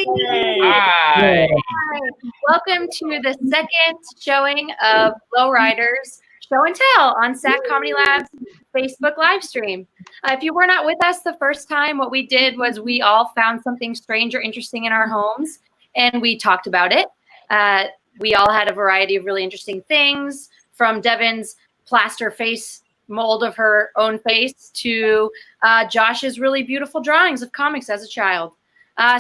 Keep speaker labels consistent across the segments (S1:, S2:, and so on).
S1: Hi.
S2: Welcome to the second showing of Lowrider's Show and Tell on SAC Comedy Lab's Facebook live stream. If you were not with us the first time, what we did was we all found something strange or interesting in our homes, and we talked about it. We all had a variety of really interesting things, from Devin's plaster face mold of her own face to Josh's really beautiful drawings of comics as a child.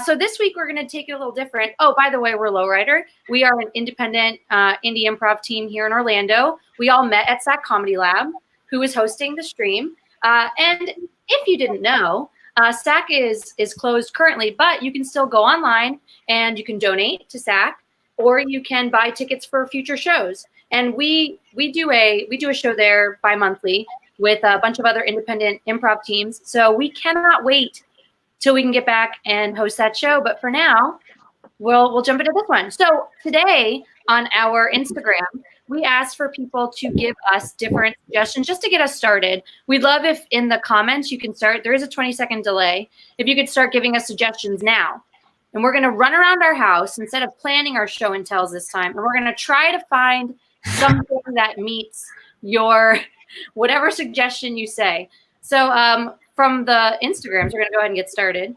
S2: So this week we're going to take it a little different. Oh, by the way, we're Lowrider. We are an independent indie improv team here in Orlando. We all met at SAC Comedy Lab, who is hosting the stream. And if you didn't know, SAC is closed currently, but you can still go online and you can donate to SAC, or you can buy tickets for future shows. And we do a show there bi-monthly with a bunch of other independent improv teams. So we cannot wait till we can get back and host that show. But for now, we'll jump into this one. So today on our Instagram, we asked for people to give us different suggestions just to get us started. We'd love if in the comments you can start. There is a 20-second delay. If you could start giving us suggestions now. And we're going to run around our house instead of planning our show and tells this time. And we're going to try to find something that meets your whatever suggestion you say. So from the Instagrams, we're going to go ahead and get started.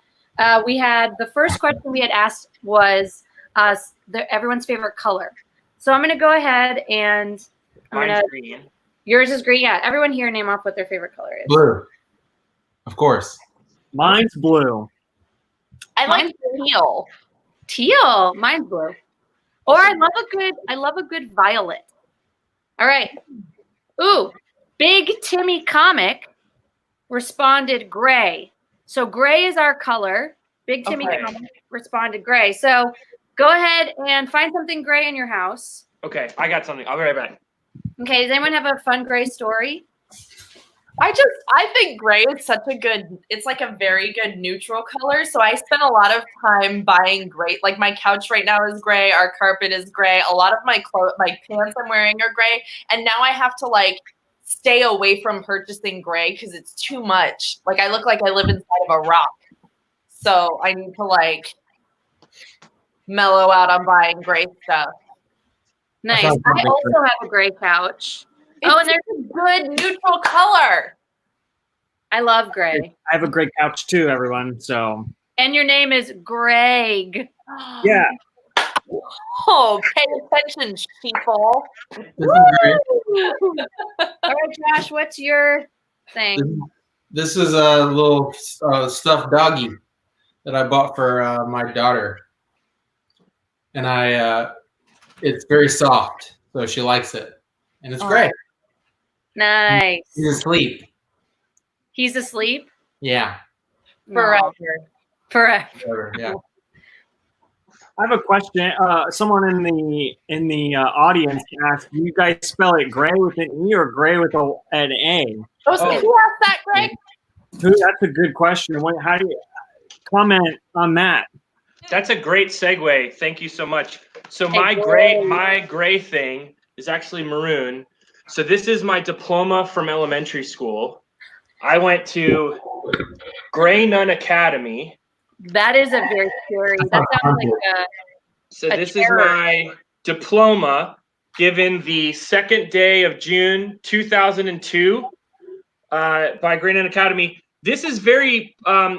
S2: We had the first question we had asked was everyone's favorite color. So I'm going to go ahead and
S1: Mine's green.
S2: Yours is green. Yeah, everyone here name off what their favorite color is.
S3: Blue. Of course.
S4: Mine's blue.
S5: I like teal.
S2: Teal. Mine's blue. Or I love a good violet. All right. Ooh, Big Timmy Comic responded gray. So gray is our color. Big Timmy Comic responded gray. So go ahead and find something gray in your house.
S1: Okay, I got something. I'll be right back.
S2: Okay, does anyone have a fun gray story?
S5: I think gray is such a good, it's like a very good neutral color. So I spend a lot of time buying gray. Like my couch right now is gray. Our carpet is gray. A lot of my pants I'm wearing are gray. And now I have to like stay away from purchasing gray because it's too much. Like I look like I live inside of a rock. So I need to like mellow out on buying gray stuff.
S2: Nice. I also have a gray couch.
S5: And there's a good neutral color.
S2: I love gray.
S4: I have a great couch too, everyone. So.
S2: And your name is Greg.
S4: Yeah.
S5: Oh, pay attention, people.
S2: All right, Josh, what's your thing?
S3: This is a little stuffed doggy that I bought for my daughter, and it's very soft, so she likes it, and it's great.
S2: Nice.
S3: He's asleep.
S2: He's asleep?
S3: Yeah.
S2: Forever.
S3: Yeah.
S4: I have a question. Someone in the audience asked, "Do you guys spell it gray with an E or gray with an A?"
S5: Who asked that, Greg?
S4: That's a good question. How do you comment on that?
S1: That's a great segue. Thank you so much. So my gray thing is actually maroon. So this is my diploma from elementary school. I went to Gray Nun Academy.
S2: That is a very scary. That sounds like a.
S1: So this is my diploma given the second day of June 2002 by Gray Nun Academy. This is very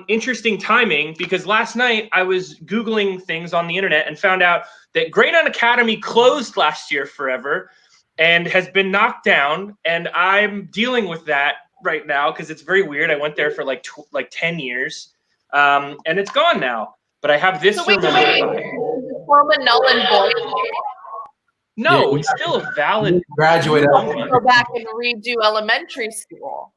S1: interesting timing because last night I was Googling things on the internet and found out that Gray Nun Academy closed last year forever and has been knocked down. And I'm dealing with that right now because it's very weird. I went there for like 10 years and it's gone now. But I have this.
S5: So wait. Diploma null and void.
S1: No, it's still a valid.
S3: Graduate.
S5: Go back and redo elementary school.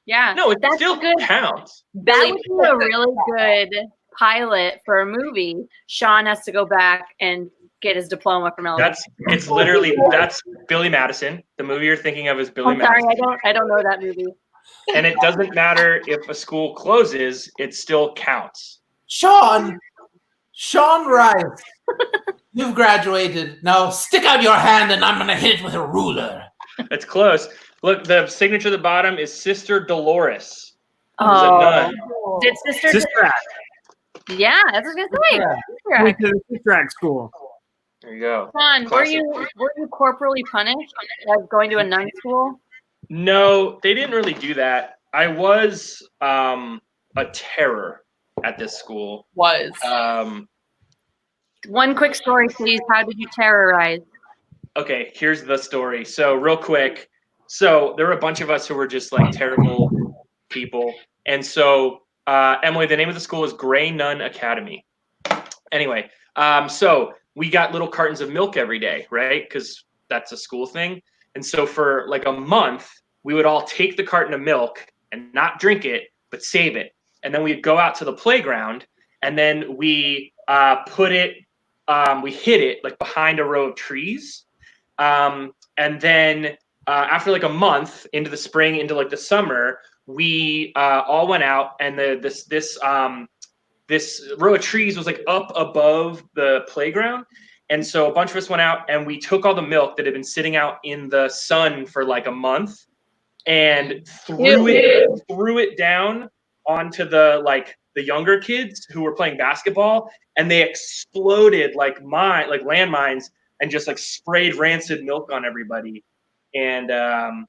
S2: Yeah.
S1: No, it still counts.
S2: That would be a really good pilot for a movie. Sean has to go back and get his diploma from elementary.
S1: That's Billy Madison. The movie you're thinking of is Billy
S2: Madison.
S1: Madison.
S2: I don't know that movie.
S1: And it doesn't matter if a school closes, it still counts.
S3: Sean Rice, you've graduated. Now stick out your hand and I'm going to hit it with a ruler.
S1: That's close. Look, the signature at the bottom is Sister Dolores.
S2: Oh, did Sister Yeah, that's what I was gonna say.
S3: Yeah.
S4: Went to the Sister Act school.
S1: There you go.
S2: Sean, were
S1: Classic.
S2: you corporally punished, like going to a nun school?
S1: No, they didn't really do that. I was a terror at this school.
S2: One quick story, please. How did you terrorize?
S1: Okay, here's the story. So real quick, so there were a bunch of us who were just like terrible people, and so Emily, the name of the school is Gray Nun Academy. Anyway, so we got little cartons of milk every day, right? Because that's a school thing. And so for like a month, we would all take the carton of milk and not drink it, but save it. And then we'd go out to the playground, and then we we hid it like behind a row of trees. And then after like a month into the spring, into like the summer, we all went out, and this row of trees was like up above the playground. And so a bunch of us went out and we took all the milk that had been sitting out in the sun for like a month and threw it down onto the younger kids who were playing basketball, and they exploded like landmines and just like sprayed rancid milk on everybody. And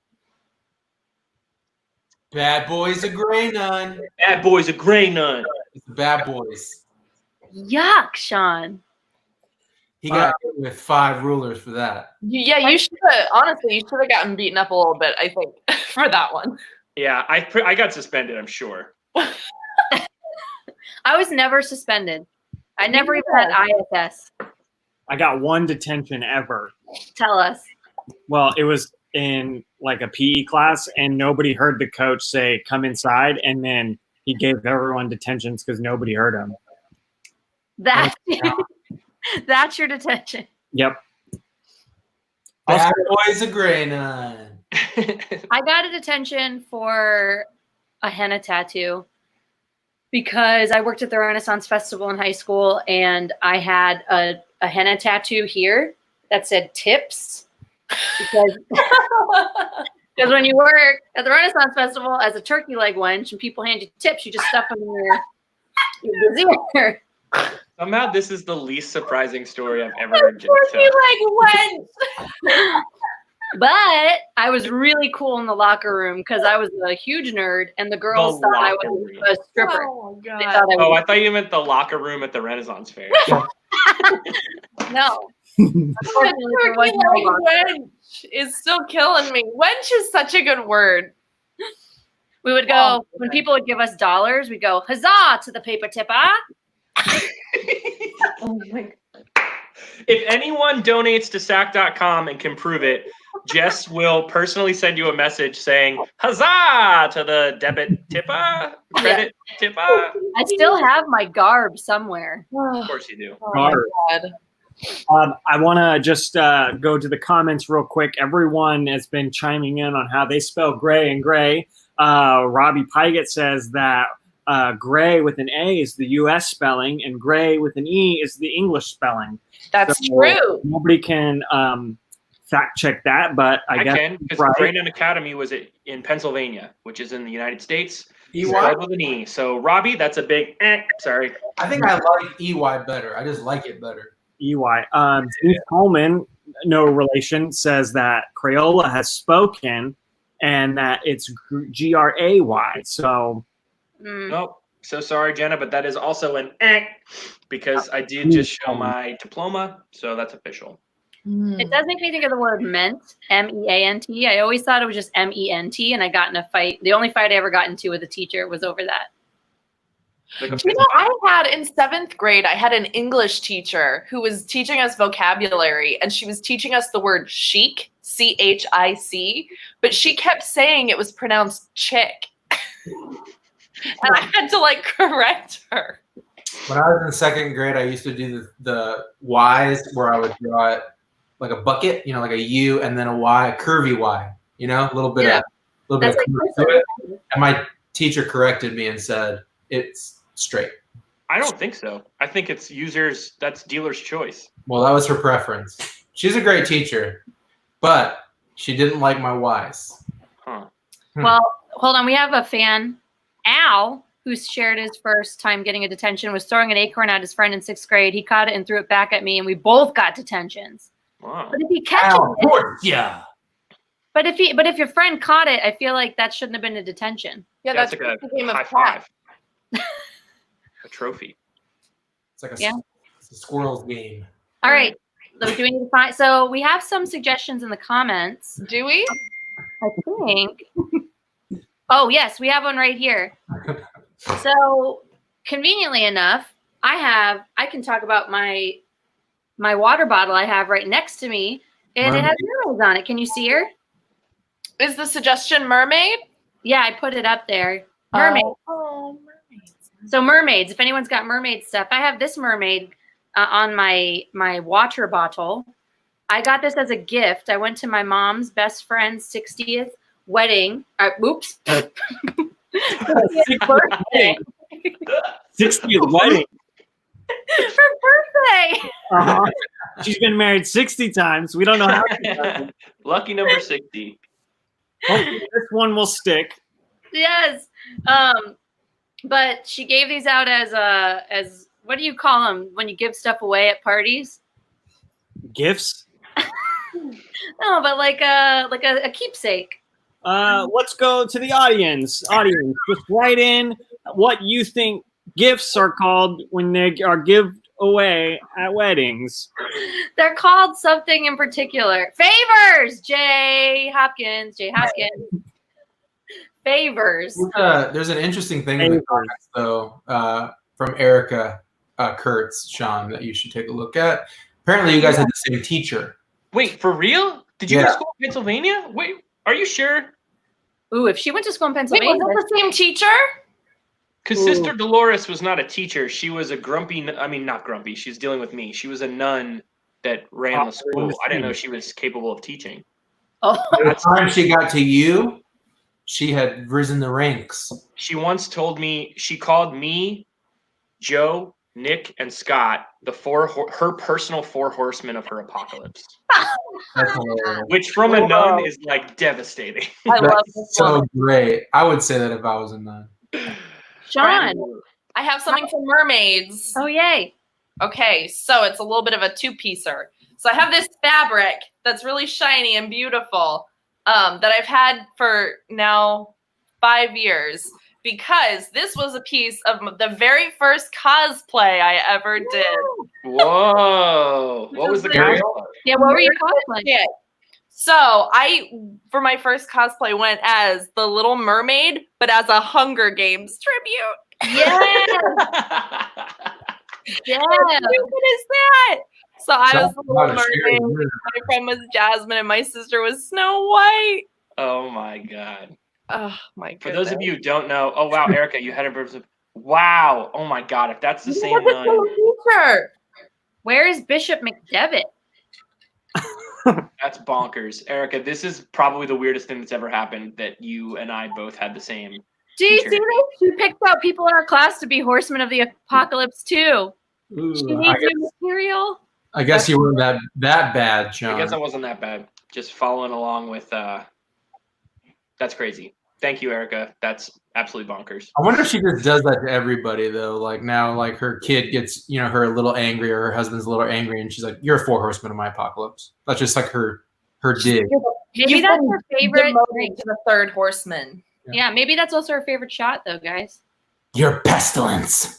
S3: Bad boys of Gray Nun.
S1: Bad boys of Gray Nun.
S3: It's the bad boys.
S2: Yuck, Sean.
S3: He got hit with 5 rulers for that.
S5: Yeah, you should have, honestly, you should have gotten beaten up a little bit, I think, for that one.
S1: Yeah, I got suspended, I'm sure.
S2: I was never suspended. I never even had ISS.
S4: I got 1 detention ever.
S2: Tell us.
S4: Well, it was in like a PE class, and nobody heard the coach say, "Come inside," and then he gave everyone detentions because nobody heard him.
S2: That's your detention.
S4: Yep.
S3: Bad boys of Gray Nun.
S2: I got a detention for a henna tattoo because I worked at the Renaissance Festival in high school, and I had a henna tattoo here that said tips. Because when you work at the Renaissance Festival as a turkey leg wench and people hand you tips, you just stuff them in your ear.
S1: Somehow this is the least surprising story I've ever heard.
S5: Turkey leg wench.
S2: But I was really cool in the locker room because I was a huge nerd, and the girls thought I was a stripper.
S5: Oh, God.
S1: I thought you meant the locker room at the Renaissance Fair.
S2: No.
S5: Turkey leg wench is still killing me. Wench is such a good word.
S2: We would go, when people would give us dollars, we'd go, huzzah to the paper tipper.
S5: Oh my God.
S1: If anyone donates to sack.com and can prove it, Jess will personally send you a message saying, huzzah to the debit tipper, credit tipper.
S2: I still have my garb somewhere.
S1: Of course you do.
S5: Oh my God.
S4: I want to just go to the comments real quick. Everyone has been chiming in on how they spell gray and gray. Robbie Pygott says that gray with an A is the U.S. spelling, and gray with an E is the English spelling.
S5: That's
S4: So
S5: true.
S4: Nobody can fact check that, but I guess
S1: can, because
S4: right.
S1: Gray Nun Academy was in Pennsylvania, which is in the United States.
S3: EY?
S1: Spelled with an E. So, Robbie, that's a big sorry.
S3: I think I like EY better. I just like it better.
S4: EY. Denise Coleman, no relation, says that Crayola has spoken and that it's Gray. So,
S1: Nope. So sorry, Jenna, but that is also an because I did just show my diploma, so that's official.
S2: It does make me think of the word ment, M-E-A-N-T. I always thought it was just M-E-N-T, and I got in a fight. The only fight I ever got into with a teacher was over that.
S5: You know, I had in 7th grade, I had an English teacher who was teaching us vocabulary, and she was teaching us the word chic, C-H-I-C, but she kept saying it was pronounced chick. And I had to like correct her.
S3: When I was in 2nd grade, I used to do the Y's where I would draw it like a bucket, like a U and then a Y, a curvy Y, a little bit of curve to it. And my teacher corrected me and said it's straight.
S1: I don't think so. I think it's that's dealer's choice.
S3: Well, that was her preference. She's a great teacher, but she didn't like my Y's.
S1: Huh.
S2: Well, hold on. We have a fan, Al, who shared his first time getting a detention, was throwing an acorn at his friend in 6th grade. He caught it and threw it back at me, and we both got detentions.
S1: Wow.
S2: But if he catches it,
S3: yeah.
S2: but if your friend caught it, I feel like that shouldn't have been a detention.
S5: Yeah,
S1: That's
S5: that's
S1: like
S5: the
S1: a
S5: game of
S1: high
S5: cat.
S1: five. A trophy.
S3: It's like
S2: Yeah.
S3: it's a squirrel's game.
S2: All right. So do we need to find? So we have some suggestions in the comments.
S5: Do we?
S2: I think. Oh yes, we have one right here. So conveniently enough, I can talk about my water bottle I have right next to me, and it has arrows on it. Can you see her?
S5: Is the suggestion mermaid?
S2: Yeah, I put it up there. Mermaid.
S5: Oh, mermaids.
S2: So mermaids. If anyone's got mermaid stuff, I have this mermaid on my water bottle. I got this as a gift. I went to my mom's best friend's 60th wedding. Oops.
S4: 60th wedding. 60th wedding.
S2: For birthday.
S4: Uh-huh. She's been married 60 times. We don't know how.
S1: Lucky number 60.
S4: Hopefully this one will stick.
S2: Yes. But she gave these out as what do you call them when you give stuff away at parties?
S4: Gifts?
S2: No, but like a keepsake.
S4: Let's go to the audience. Audience, just write in what you think gifts are called when they are given away at weddings.
S2: They're called something in particular. Favors, Jay Hopkins. Favors.
S3: There's an interesting thing in the comments, though, from Erica Kurtz, Sean, that you should take a look at. Apparently, you guys had the same teacher.
S1: Wait, for real? Did you go to school in Pennsylvania? Wait, are you sure?
S2: Ooh, if she went to school in
S5: Wait,
S2: Pennsylvania.
S5: was it the same teacher?
S1: Because Sister Dolores was not a teacher. She was a not grumpy. She was dealing with me. She was a nun that ran the school. I didn't know she was capable of teaching.
S2: Oh.
S3: By the time she got to you, she had risen the ranks.
S1: She once told me, she called me, Joe, Nick, and Scott her personal 4 horsemen of her apocalypse.
S3: That's hilarious.
S1: Which from a nun is like devastating.
S5: I love this
S3: So
S5: one.
S3: great. I would say that if I was a nun.
S2: Sean.
S5: I have something for mermaids.
S2: Oh, yay.
S5: Okay, so it's a little bit of a 2-piecer. So I have this fabric that's really shiny and beautiful that I've had for now 5 years because this was a piece of the very first cosplay I ever did.
S1: Whoa. What was the girl?
S2: Yeah, what were you cosplaying?
S5: Yeah. So I, for my first cosplay, went as the Little Mermaid, but as a Hunger Games tribute.
S2: Yeah.
S5: Yeah. What is that? So I was the Little
S3: Not a scary
S5: Mermaid.
S3: word.
S5: My friend was Jasmine, and my sister was Snow White.
S1: Oh my God.
S5: Oh my
S1: For
S5: goodness.
S1: those of you who don't know, oh wow, Erica, you had a birth of wow. Oh my God, if that's the same
S5: Look at
S1: nun.
S5: the teacher.
S2: Where is Bishop McDevitt?
S1: That's bonkers. Erica, this is probably the weirdest thing that's ever happened that you and I both had the same.
S2: Do you
S1: teacher.
S2: see this? She picked out people in our class to be horsemen of the apocalypse too.
S3: Ooh,
S2: She needs new material.
S3: I guess you weren't that bad, Sean.
S1: I guess I wasn't that bad. Just following along with that's crazy. Thank you, Erica. That's absolutely bonkers.
S3: I wonder if she just does that to everybody though. Like now, like her kid gets, her a little angry, or her husband's a little angry, and she's like, "You're a 4 horsemen of my apocalypse." That's just like her dig.
S2: Maybe that's her favorite.
S5: Demoted to the 3rd horseman.
S2: Yeah, maybe that's also her favorite shot, though, guys.
S3: You're pestilence.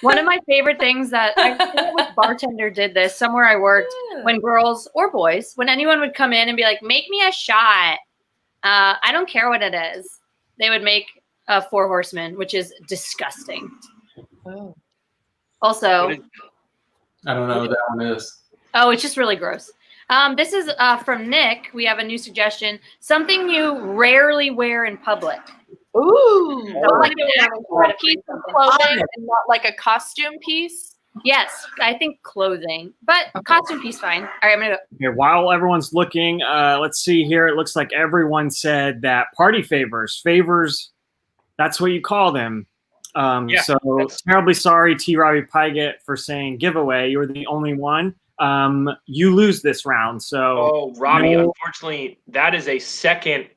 S2: One of my favorite things that I forget which bartender did this somewhere I worked, when girls or boys, when anyone would come in and be like, "Make me a shot," I don't care what it is, they would make a 4 horsemen, which is disgusting.
S5: Oh.
S2: Also,
S3: I don't know what that one is.
S2: oh, it's just really gross. This is from Nick. We have a new suggestion. Something you rarely wear in public.
S5: Ooh.
S2: So
S5: Like
S2: like
S5: a piece of clothing and not like a costume piece.
S2: Yes, I think clothing, but costume piece fine. All right, I'm gonna go.
S4: Okay, while everyone's looking, let's see here. It looks like everyone said that party favors. Favors, that's what you call them.
S1: Yeah,
S4: So terribly sorry, T. Robbie Pygett, for saying giveaway. You were the only one. You lose this round. So
S1: Oh, Robbie, unfortunately, that is a second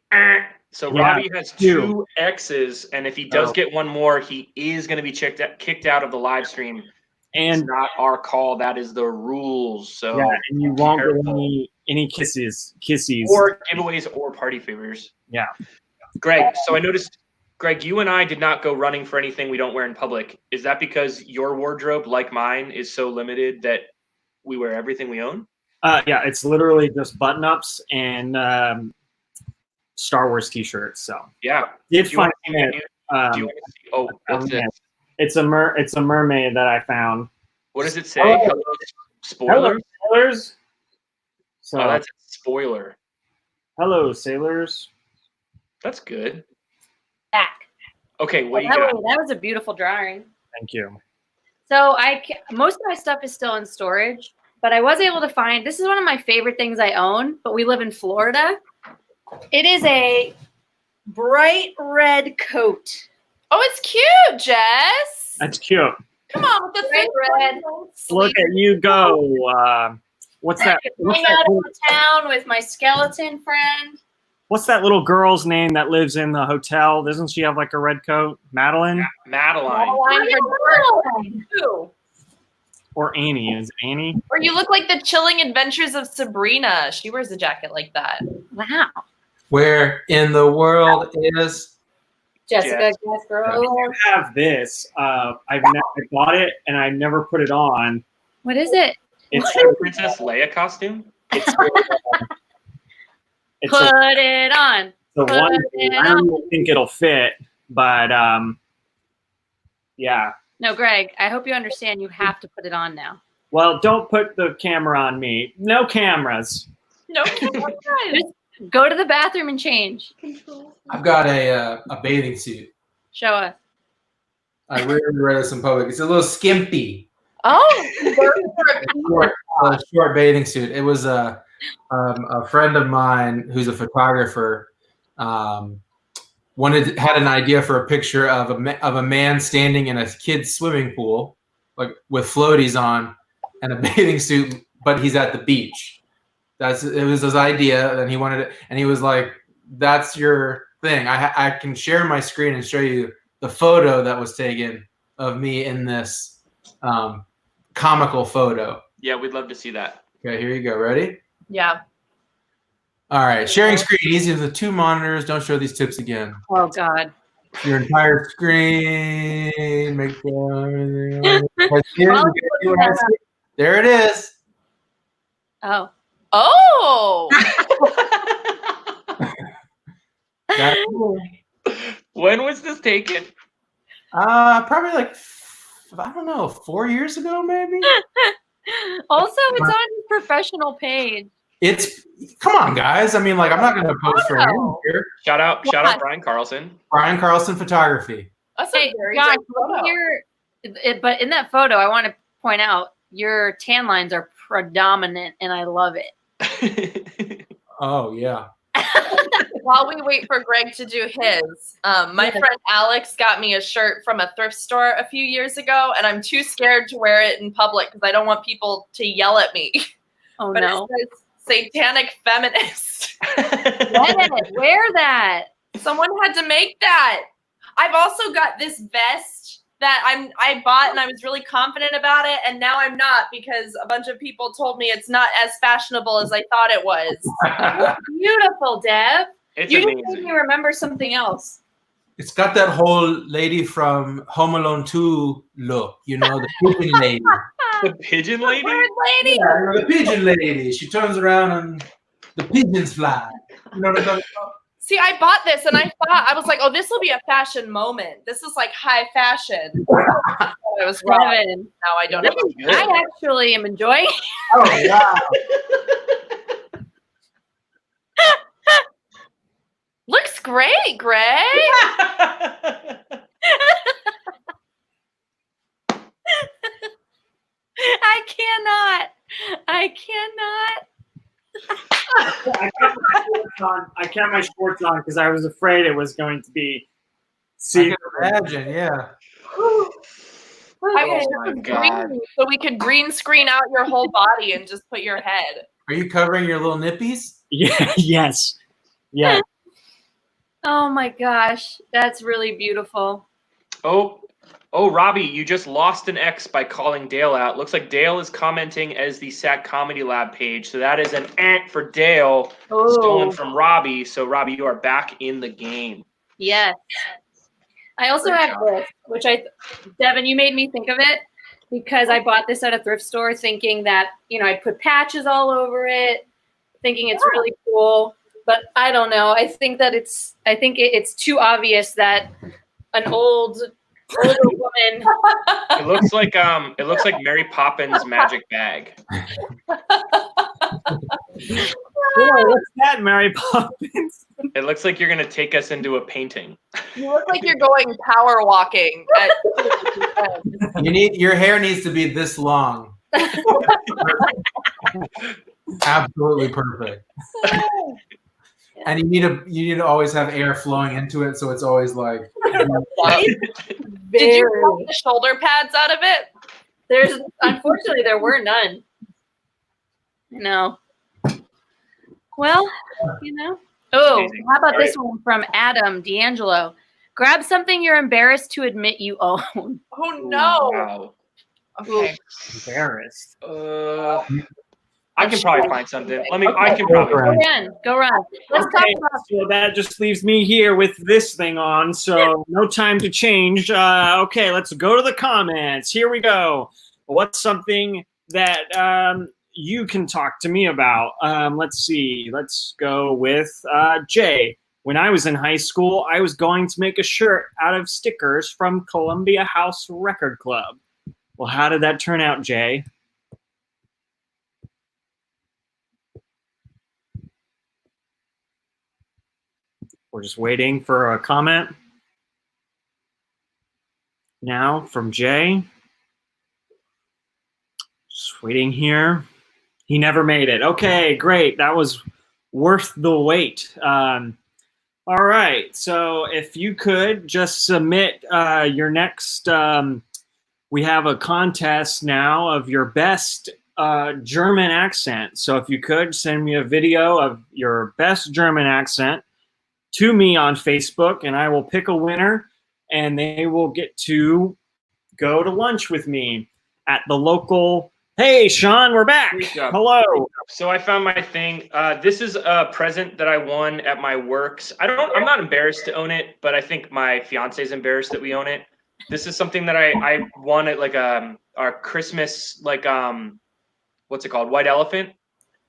S1: So
S4: Yeah,
S1: Robbie has 2 X's, and if he does get one more, he is going to be kicked out of the live stream.
S4: And
S1: it's not our call. That is the rules. So
S4: yeah, and you won't get any kisses,
S1: or giveaways or party favors.
S4: Yeah.
S1: Greg, so I noticed, Greg, you and I did not go running for anything we don't wear in public. Is that because your wardrobe, like mine, is so limited that we wear everything we own?
S4: Yeah, it's literally just button-ups and Star Wars T-shirts. So
S1: yeah,
S4: did find it.
S1: Do you want to see? Oh, what's this?
S4: It's a mermaid that I found.
S1: What does it say? Hello, spoilers.
S4: Hello, sailors. So
S1: oh, that's a spoiler.
S4: Hello, sailors.
S1: That's good.
S2: Back.
S1: Okay, what do you got?
S2: That was a beautiful drawing.
S4: Thank you.
S2: So most of my stuff is still in storage, but I was able to find, this is one of my favorite things I own, but we live in Florida. It is a bright red coat.
S5: Oh, it's cute, Jess.
S4: That's cute.
S5: Come on with the
S2: Bright red.
S4: Look at you go. What's that?
S2: Hang out in town with my skeleton friend.
S4: What's that little girl's name that lives in the hotel? Doesn't she have like a red coat? Madeline?
S1: Madeline.
S5: Who?
S4: Or Annie. Is it Annie?
S5: Or you look like the Chilling Adventures of Sabrina. She wears a jacket like that.
S2: Wow.
S3: Where in the world is
S2: Jessica
S4: I have this. I bought it and I never put it on.
S2: What is it?
S4: It's
S1: a Princess Leia costume.
S4: It's
S2: Put it on.
S4: The one I don't think it'll fit, but yeah.
S2: No, Greg, I hope you understand you have to put it on now.
S4: Well, don't put the camera on me. No cameras.
S5: No cameras.
S2: Just go to the bathroom and change.
S3: I've got a bathing suit.
S2: Show us.
S3: I rarely wear this in public. It's a little skimpy.
S5: Oh,
S3: short bathing suit. It was a friend of mine who's a photographer had an idea for a picture of a man standing in a kid's swimming pool, like with floaties on, and a bathing suit, but he's at the beach. It was his idea, and he wanted it, and he was like, "That's your thing. I can share my screen and show you the photo that was taken of me in this comical photo."
S1: Yeah, we'd love to see that.
S3: Okay, here you go. Ready?
S5: Yeah.
S3: All right, sharing screen, easy with the 2 monitors. Don't show these tips again.
S2: Oh, God.
S3: Your entire screen. Make sure. There it is.
S2: Oh.
S5: Oh.
S1: When was this taken?
S3: Probably like, I don't know, 4 years ago, maybe.
S2: Also, it's on his professional page.
S3: Come on, guys. I mean, like, I'm not going to post for him here.
S1: Shout out Brian Carlson.
S3: Brian Carlson Photography.
S5: That's
S2: Hey,
S5: a very
S2: Josh,
S5: good photo.
S2: but in that photo, I want to point out your tan lines are predominant, and I love it.
S3: Oh, yeah.
S5: While we wait for Greg to do his, my friend Alex got me a shirt from a thrift store a few years ago, and I'm too scared to wear it in public because I don't want people to yell at me.
S2: Oh,
S5: But
S2: no.
S5: it says satanic feminist.
S2: Yes, wear that.
S5: Someone had to make that. I've also got this vest that I bought and I was really confident about it, and now I'm not because a bunch of people told me it's not as fashionable as I thought it was.
S2: Beautiful, Deb.
S1: It's
S2: You just
S1: amazing.
S2: made me remember something else.
S3: It's got that whole lady from Home Alone 2 look, you know, the pigeon lady.
S1: The pigeon lady?
S2: Bird lady.
S3: Yeah, the pigeon lady. She turns around and the pigeons fly. You know what I'm talking about?
S5: See, I bought this and I was like, oh, this will be a fashion moment. This is like high fashion. I was wrong.
S2: Kevin.
S5: Now I don't know.
S2: I actually am enjoying it.
S3: Oh, wow.
S5: Looks great, Greg.
S2: I cannot.
S4: I kept my shorts on because I was afraid it was going to be.
S3: I can imagine, yeah.
S5: I wish
S1: Oh my
S5: it was
S1: God.
S5: green so we could green screen out your whole body and just put your head.
S3: Are you covering your little nippies?
S4: Yeah. Yes. Yeah.
S2: Oh my gosh, that's really beautiful.
S1: Oh, Robbie, you just lost an X by calling Dale out. Looks like Dale is commenting as the SAC Comedy Lab page. So that is an ant for Dale, stolen from Robbie. So Robbie, you are back in the game.
S2: Yes. I also have this, which Devin, you made me think of it because I bought this at a thrift store thinking that, I'd put patches all over it, thinking it's really cool. But I don't know. I think it's too obvious that an older woman.
S1: It looks like Mary Poppins' magic bag.
S4: What's that, Mary Poppins?
S1: It looks like you're gonna take us into a painting.
S5: You look like you're going power walking.
S3: Your hair needs to be this long. Absolutely perfect. And you need to always have air flowing into it, so it's always like.
S5: Did you pull the shoulder pads out of it?
S2: Unfortunately, there were none. No. Well, Oh, how about this one from Adam D'Angelo? Grab something you're embarrassed to admit you own.
S5: Oh no!
S1: Wow.
S5: Okay.
S4: Embarrassed.
S1: I can probably find something. I can probably.
S2: Go run. Let's talk about.
S4: So that just leaves me here with this thing on. So no time to change. Okay, let's go to the comments. Here we go. What's something that you can talk to me about? Let's see. Let's go with Jay. When I was in high school, I was going to make a shirt out of stickers from Columbia House Record Club. Well, how did that turn out, Jay? We're just waiting for a comment now from Jay. Just waiting here. He never made it. Okay, great. That was worth the wait. All right. So if you could just submit your next, we have a contest now of your best German accent. So if you could send me a video of your best German accent to me on Facebook, and I will pick a winner, and they will get to go to lunch with me at the local. Hey, Sean, we're back. Hello.
S1: So I found my thing. This is a present that I won at my works. I'm not embarrassed to own it, but I think my fiance is embarrassed that we own it. This is something that I won at like our Christmas, like what's it called? White Elephant.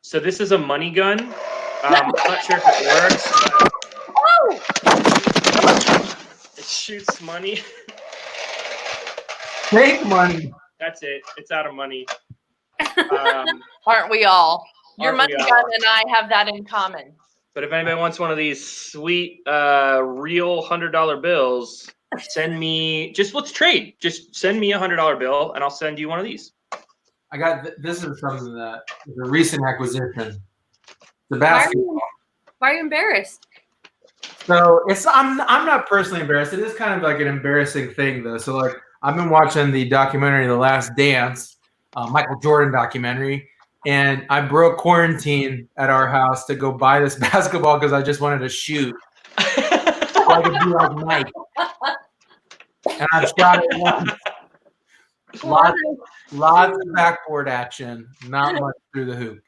S1: So this is a money gun. I'm not sure if it works, but it shoots money.
S3: Fake money.
S1: That's it. It's out of money.
S5: Aren't we all? Your
S1: Aren't we
S5: money
S1: all?
S5: gun and I have that in common.
S1: But if anybody wants one of these sweet, real $100 bills, send me. Let's trade. Just send me a $100 bill, and I'll send you one of these.
S3: I got this is something that is a recent acquisition. The basketball.
S2: Why are you embarrassed?
S3: So I'm not personally embarrassed. It is kind of like an embarrassing thing though. So like I've been watching the documentary The Last Dance, Michael Jordan documentary, and I broke quarantine at our house to go buy this basketball because I just wanted to shoot. So I could be like Mike. And I've shot it once. Lots of backboard action, not much through the hoop.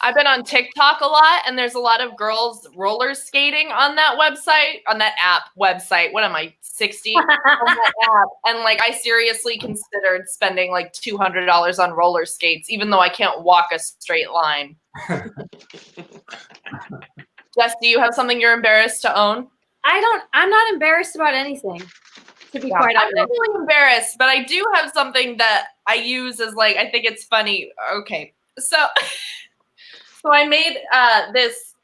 S5: I've been on TikTok a lot, and there's a lot of girls roller skating on that website, on that app website. What am I, 60? On that app. And like, I seriously considered spending like $200 on roller skates, even though I can't walk a straight line. Jess, do you have something you're embarrassed to own?
S2: I'm not embarrassed about anything, to be quite honest.
S5: I'm not really embarrassed, but I do have something that I use as like, I think it's funny. Okay. So I made this.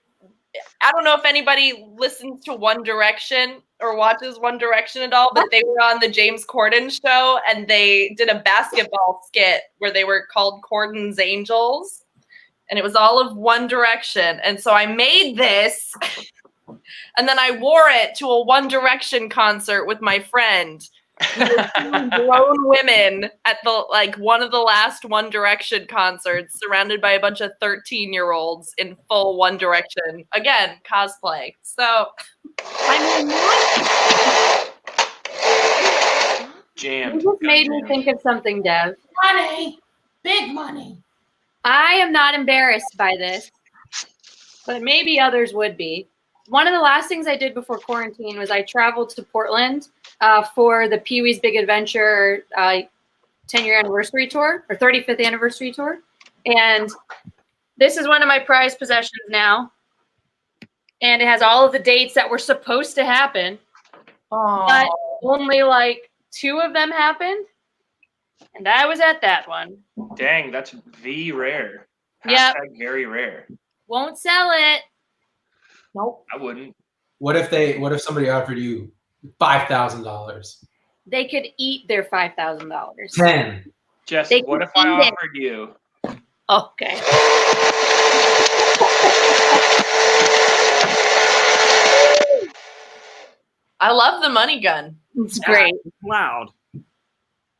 S5: I don't know if anybody listens to One Direction or watches One Direction at all, but they were on the James Corden show, and they did a basketball skit where they were called Corden's Angels, and it was all of One Direction. And so I made this, and then I wore it to a One Direction concert with my friend. grown women at the one of the last One Direction concerts, surrounded by a bunch of 13-year-olds in full One Direction. Again, cosplay. So,
S2: I mean,
S1: Jammed.
S2: you just made me think of something, Dev.
S6: Money, big money.
S2: I am not embarrassed by this, but maybe others would be. One of the last things I did before quarantine was I traveled to Portland for the Pee-wee's Big Adventure 10-year anniversary tour or 35th anniversary tour. And this is one of my prized possessions now. And it has all of the dates that were supposed to happen. But only like 2 of them happened. And I was at that one.
S1: Dang, that's V rare.
S2: Yep.
S1: Hashtag very rare.
S2: Won't sell it.
S5: nope.
S1: I wouldn't.
S3: What if somebody offered you $5,000?
S2: They could eat their $5,000.
S3: 10.
S1: Jess,
S2: They
S1: what
S2: can
S1: if I
S2: eat it.
S1: offered you?
S2: Okay.
S5: I love the money gun.
S2: It's great.
S4: Loud.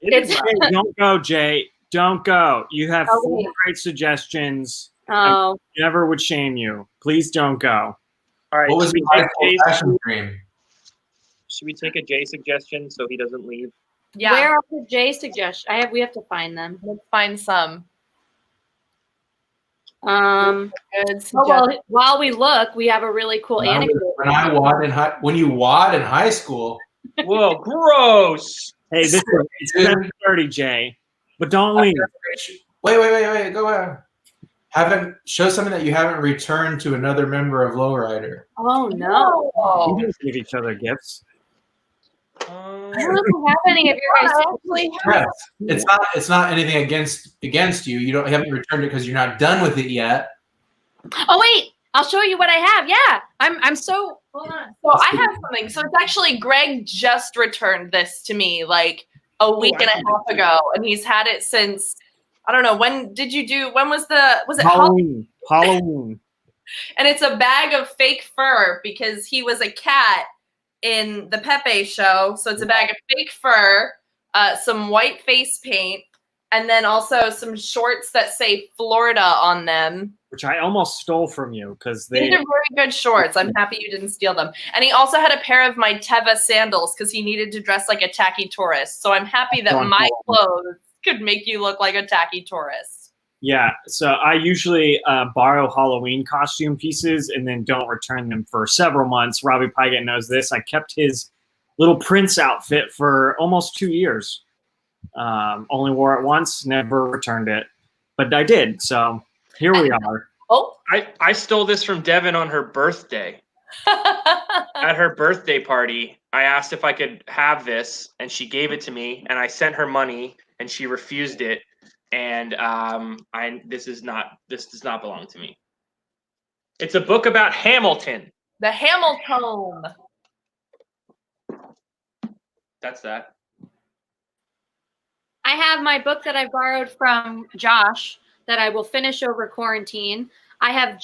S2: It's
S4: Jay, don't go, Jay. Don't go. You have
S2: Oh,
S4: 4
S2: wait.
S4: great suggestions.
S2: Oh,
S4: Never would shame you. Please don't go.
S1: All right.
S3: What was
S1: should we
S3: my
S1: take
S3: full
S1: Jay's-
S3: fashion dream?
S1: Should we take a Jay suggestion so he doesn't leave?
S5: Yeah,
S2: where are the J suggestions? We have to find them.
S5: let's find some
S2: Good
S5: good
S2: Oh, well,
S5: suggestions.
S2: while we look, we have a really cool
S3: When I was-
S2: anecdote.
S3: when you wad in high school,
S1: Whoa, gross.
S4: Hey, this is it's 7:30, Jay. But don't leave.
S3: wait, go ahead. Show something that you haven't returned to another member of Lowrider.
S2: Oh no!
S4: We didn't give each other gifts.
S2: I don't know if we have any of your guys.
S5: Actually,
S3: Yes. It's not anything against you. You haven't returned it because you're not done with it yet.
S2: Oh wait, I'll show you what I have. Yeah, I'm so. Hold on.
S5: so I have something. So it's actually Greg just returned this to me like a week and a half ago, and he's had it since I don't know when was it Halloween?
S4: Halloween.
S5: And it's a bag of fake fur because he was a cat in the Pepe show. So it's a bag of fake fur, some white face paint, and then also some shorts that say Florida on them.
S4: Which I almost stole from you because
S5: These are very good shorts. I'm happy you didn't steal them. And he also had a pair of my Teva sandals because he needed to dress like a tacky tourist. So I'm happy that my clothes could make you look like a tacky tourist.
S4: Yeah, so I usually borrow Halloween costume pieces and then don't return them for several months. Robbie Pygott knows this. I kept his little Prince outfit for almost 2 years. Only wore it once, never returned it. But I did, so here we are.
S5: Oh.
S1: I stole this from Devin on her birthday. At her birthday party, I asked if I could have this, and she gave it to me, and I sent her money, and she refused it. And this does not belong to me. It's a book about Hamilton.
S5: The Hamilton.
S1: That's that.
S2: I have my book that I borrowed from Josh that I will finish over quarantine. I'm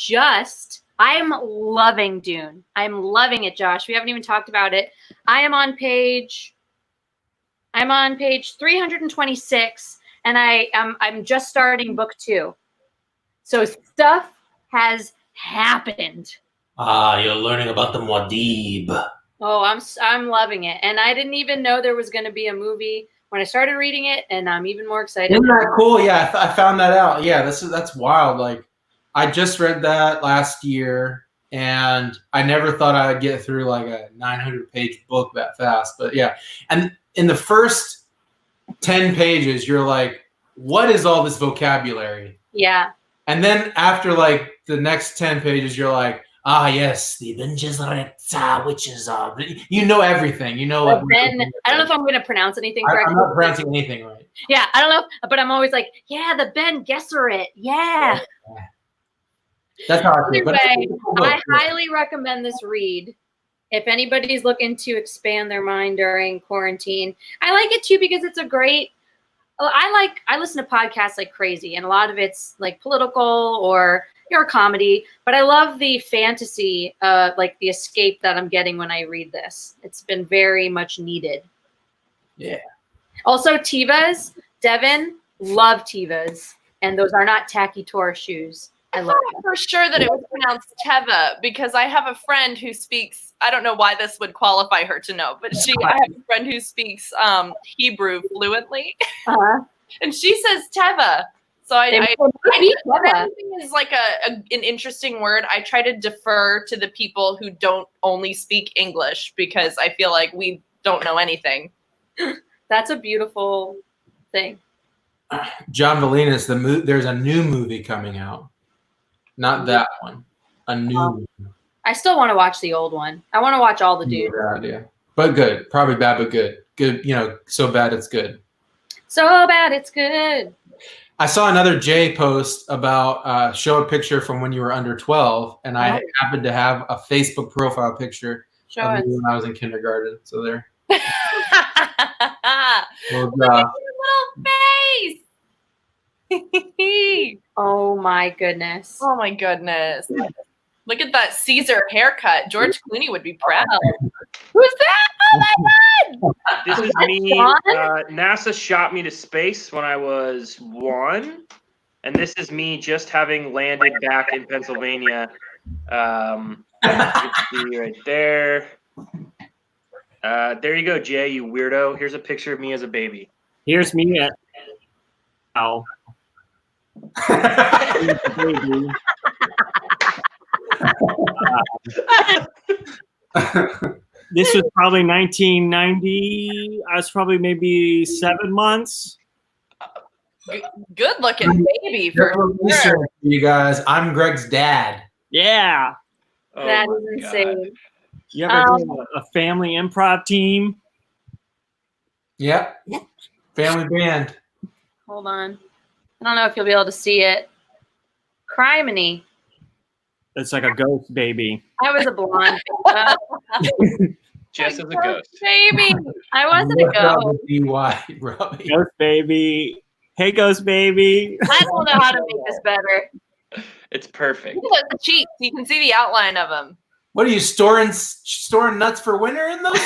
S2: loving Dune. I'm loving it, Josh. We haven't even talked about it. I'm on page 326, and I'm just starting book 2. So stuff has happened.
S3: You're learning about the Muad'Dib.
S2: Oh, I'm loving it. And I didn't even know there was going to be a movie when I started reading it, and I'm even more excited.
S3: Isn't that cool? Yeah, I found that out. Yeah, that's wild. Like, I just read that last year, and I never thought I'd get through like a 900-page book that fast. But yeah, and in the first 10 pages, you're like, what is all this vocabulary?
S2: Yeah.
S3: And then after like the next 10 pages, you're like, yes, the Avengers are witches are. You know everything. You know. Like,
S2: Ben, I don't know if I'm going to pronounce anything correctly.
S3: I'm not pronouncing anything right.
S2: Yeah, I don't know, but I'm always like, yeah, the Ben Gesserit. Yeah.
S3: That's how I feel. But
S2: Anyway, I highly recommend this read. If anybody's looking to expand their mind during quarantine, I like it too because it's a great. I listen to podcasts like crazy, and a lot of it's like political or comedy. But I love the fantasy, like the escape that I'm getting when I read this. It's been very much needed.
S3: Yeah.
S2: Also, Tevas, Devin, love Tevas. And those are not tacky tourist shoes. I love them.
S5: For sure that it was pronounced Teva because I have a friend who speaks. I don't know why this would qualify her to know, but I have a friend who speaks Hebrew fluently, and she says Teva. So everything is like an interesting word. I try to defer to the people who don't only speak English because I feel like we don't know anything.
S2: That's a beautiful thing.
S3: John Valinas, there's a new movie coming out. Not that one. A new one.
S2: I still want to watch the old one. I want to watch all the dudes.
S3: Yeah. But good. Probably bad, but good. Good, so bad it's good.
S2: So bad it's good.
S3: I saw another Jay post about show a picture from when you were under 12, and I happened to have a Facebook profile picture of me when I was in kindergarten. So there.
S5: Look at your little face.
S2: Oh my goodness.
S5: Oh my goodness. Look at that Caesar haircut. George Clooney would be proud. Who's that? Oh my God.
S1: This is me. NASA shot me to space when I was 1. And this is me just having landed back in Pennsylvania. You can see right there. There you go, Jay, you weirdo. Here's a picture of me as a baby.
S4: Here's me at this was probably 1990. I was probably maybe 7 months.
S5: Good looking baby for sure.
S3: You guys, I'm Greg's dad.
S4: Yeah.
S2: That is insane.
S4: You ever do a family improv team?
S3: Yep. Family band.
S2: Hold on. I don't know if you'll be able to see it. Criminy.
S4: It's like a ghost baby.
S2: I was a blonde.
S1: Just as a ghost.
S2: Baby. I wasn't a ghost.
S4: Ghost baby. Hey, ghost baby.
S2: I don't know how to make this better.
S1: It's perfect.
S5: Look at the cheeks. You can see the outline of them.
S3: What are you storing nuts for winter in those?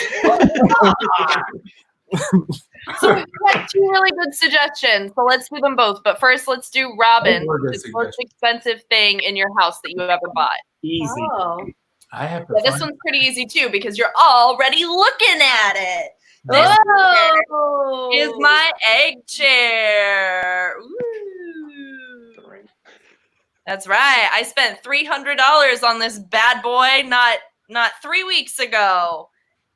S5: So we've got 2 really good suggestions. So let's do them both. But first, let's do Robin, the most expensive thing in your house that you ever bought.
S4: Easy.
S2: Oh.
S3: I have to
S5: this one's pretty easy too because you're already looking at it. This is my egg chair. Ooh. That's right. I spent $300 on this bad boy not 3 weeks ago.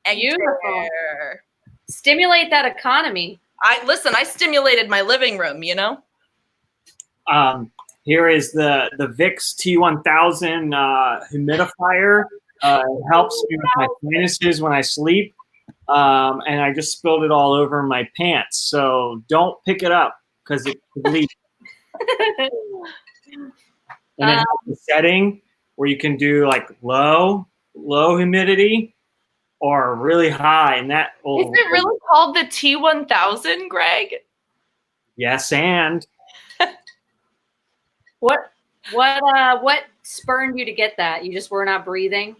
S5: Egg chair.
S2: Stimulate that economy.
S5: I stimulated my living room,
S4: Here is the Vicks T1000 humidifier. It helps me with my sinuses when I sleep. And I just spilled it all over my pants. So don't pick it up because it could leak. And it has a setting where you can do like low humidity or really high. And that
S5: is it really called the T1000, Greg?
S4: Yes, and
S2: what spurned you to get that? You just were not breathing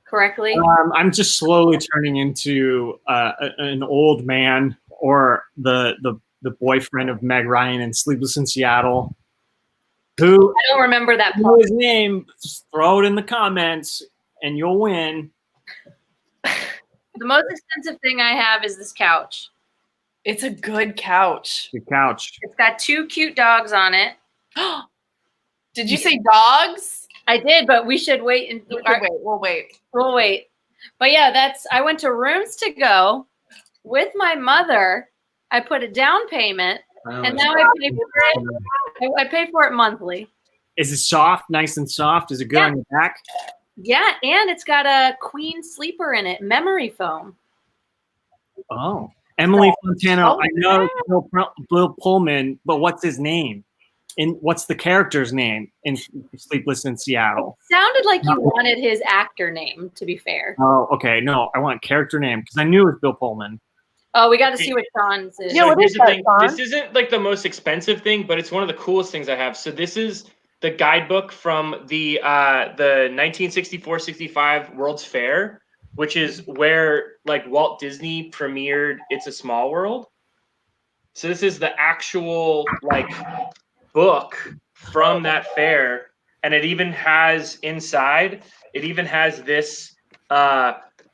S2: correctly?
S4: I'm just slowly turning into an old man or the boyfriend of Meg Ryan in Sleepless in Seattle. Who
S2: I don't remember that
S4: part. His name. Just throw it in the comments and you'll win.
S2: The most expensive thing I have is this couch.
S5: It's a good couch.
S4: Good couch.
S2: It's got 2 cute dogs on it.
S5: Did you say dogs?
S2: I did, but we should wait.
S5: We'll wait.
S2: We'll wait. But yeah, I went to Rooms to Go with my mother. I put a down payment, and now I pay for it monthly.
S4: Is it soft, nice and soft? Is it good on your back?
S2: Yeah, and it's got a queen sleeper in it, memory foam.
S4: Oh, Emily Fontana. I know Bill Pullman, but what's his name? And what's the character's name in Sleepless in Seattle?
S2: It sounded like you wanted his actor name, to be fair.
S4: Oh, okay. No, I want character name because I knew it was Bill Pullman.
S2: Oh, we got to see what Sean's is.
S1: Yeah, here's the thing. This isn't like the most expensive thing, but it's one of the coolest things I have. So this is the guidebook from the 1964-65 World's Fair. which is where like Walt Disney premiered It's a Small World. So this is the actual like book from that fair, and it even has inside. It even has this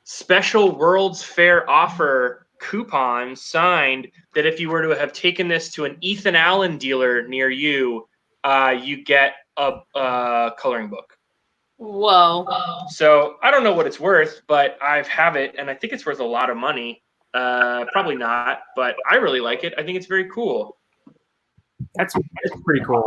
S1: special World's Fair offer coupon signed that if you were to have taken this to an Ethan Allen dealer near you, you get a coloring book.
S2: Whoa.
S1: So I don't know what it's worth, but I have it, and I think it's worth a lot of money. Probably not, but I really like it. I think it's very cool.
S4: That's pretty cool.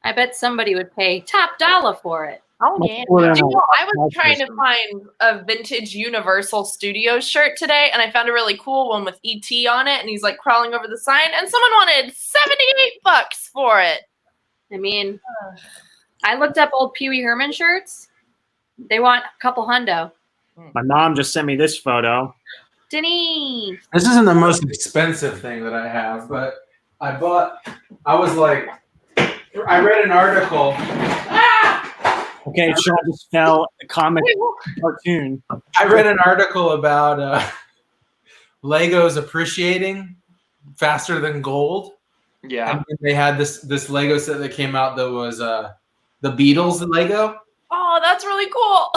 S2: I bet somebody would pay top dollar for it.
S5: Oh
S4: Much
S5: yeah.
S4: cooler than
S5: You
S4: a
S5: know, I was
S4: watch
S5: trying to
S4: system.
S5: find a vintage Universal Studios shirt today, and I found a really cool one with ET on it, and he's like crawling over the sign, and someone wanted $78 for it.
S2: I mean, I looked up old Pee Wee Herman shirts. They want a couple hundo.
S4: My mom just sent me this photo.
S2: Denny.
S3: This isn't the most expensive thing that I have, but I read an article.
S4: Okay, Sean just fell a comic cartoon.
S3: I read an article about Legos appreciating faster than gold.
S1: Yeah.
S3: And they had this Lego set that came out that was the Beatles Lego.
S5: Oh, that's really cool.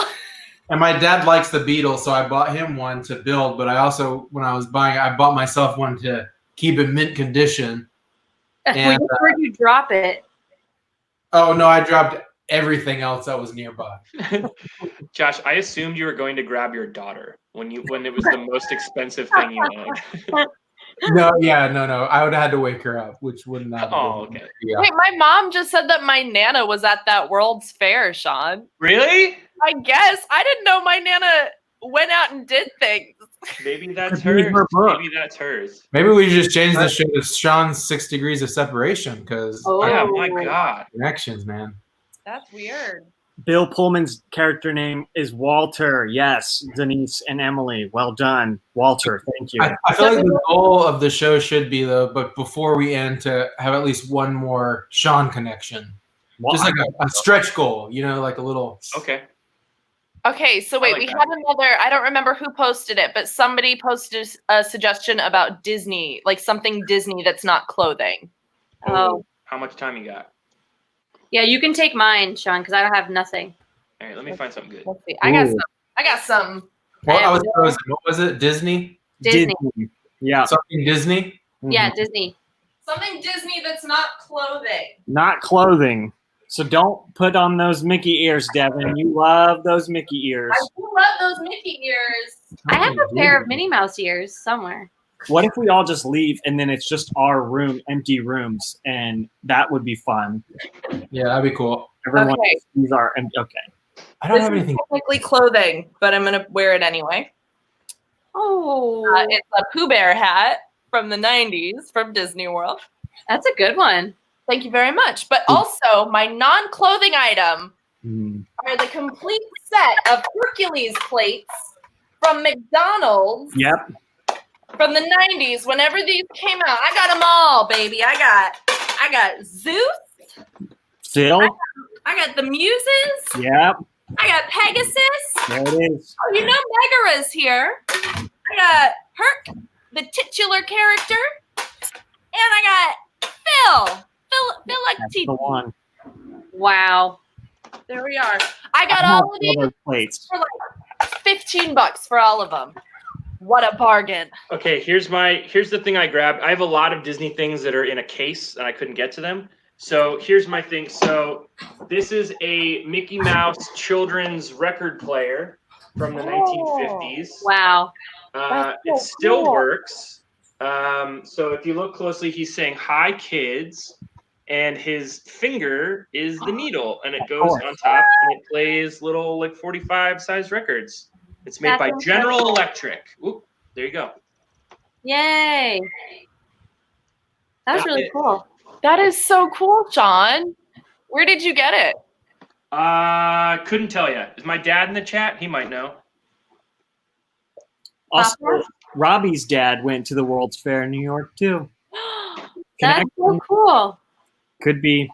S3: And my dad likes the Beatles, so I bought him one to build. But I also, when I was buying it, I bought myself one to keep in mint condition. And,
S2: Where'd you drop it?
S3: oh no, I dropped everything else that was nearby.
S1: Josh, I assumed you were going to grab your daughter when it was the most expensive thing you owned.
S3: No. I would have had to wake her up, which wouldn't have.
S1: Oh, okay.
S3: Yeah.
S5: Wait, my mom just said that my Nana was at that World's Fair, Sean.
S1: Really?
S5: I guess. I didn't know my Nana went out and did things.
S1: Maybe that's
S4: Could be
S1: hers.
S4: her book.
S1: Maybe that's hers.
S3: Maybe we just change the show to Sean's 6 Degrees of Separation because
S2: Oh.
S1: Yeah, my God.
S3: connections, man.
S5: That's weird.
S4: Bill Pullman's character name is Walter. Yes, Denise and Emily. Well done, Walter. Thank you.
S3: I feel like the goal of the show should be, though, but before we end, to have at least one more Sean connection. Just like a stretch goal, like a little.
S1: Okay.
S5: Okay, so wait,
S1: like
S5: we
S1: that.
S5: had another, I don't remember who posted it, but somebody posted a suggestion about Disney, like something Disney that's not clothing.
S2: Oh.
S1: How much time you got?
S2: Yeah, you can take mine, Sean, because I have nothing.
S1: All right, let me find something good.
S5: Let's see. I got some.
S3: Well, I was frozen. What was it? Disney?
S2: Disney.
S4: Yeah.
S3: Something Disney?
S2: Yeah, Disney.
S5: Something Disney that's not clothing.
S4: Not clothing. So don't put on those Mickey ears, Devin. You love those Mickey ears.
S5: I do love those Mickey ears.
S2: I have a pair of Minnie Mouse ears somewhere.
S4: What if we all just leave and then it's just our room, empty rooms, and that would be fun.
S3: Yeah, that'd be cool.
S4: Everyone
S5: Okay.
S4: sees our empty. Okay.
S3: I don't
S5: This
S3: have
S5: is
S3: anything.
S5: technically clothing, but I'm going to wear it anyway.
S2: Oh,
S5: It's a Pooh Bear hat from the 90s from Disney World.
S2: that's a good one.
S5: Thank you very much. But also, my non-clothing item
S4: Mm.
S5: are the complete set of Hercules plates from McDonald's
S4: Yep.
S5: from the 90s. Whenever these came out, I got them all, baby. I got Zeus.
S4: Phil.
S5: I got the Muses.
S4: Yep.
S5: I got Pegasus.
S4: There it is.
S5: Oh, you know Megara's here. I got Herc, the titular character. And I got Phil. Phil like
S4: That's
S5: teeth.
S4: the one.
S2: Wow.
S5: There we are. I got
S4: I have
S5: all of these
S4: those plates.
S5: for like $15 for all of them. What a bargain.
S1: Okay, here's the thing I grabbed. I have a lot of Disney things that are in a case and I couldn't get to them. So here's my thing. So this is a Mickey Mouse children's record player from the 1950s.
S2: Wow.
S5: That's
S1: It
S5: so
S1: still
S5: cool.
S1: works. So if you look closely, he's saying "Hi, kids," and his finger is the needle, and it goes on top, and it plays little like 45 size records. It's made
S2: That's
S1: by
S2: incredible.
S1: General Electric. Oop, there you go.
S2: Yay. That was
S1: That's
S2: really
S1: it.
S2: cool.
S5: That is so cool, John. Where did you get it?
S1: Couldn't tell you. Is my dad in the chat? He might know.
S4: Also,
S2: Popcorn?
S4: Robbie's dad went to the World's Fair in New York too.
S2: That's so
S4: Connection.
S2: cool.
S4: Could be.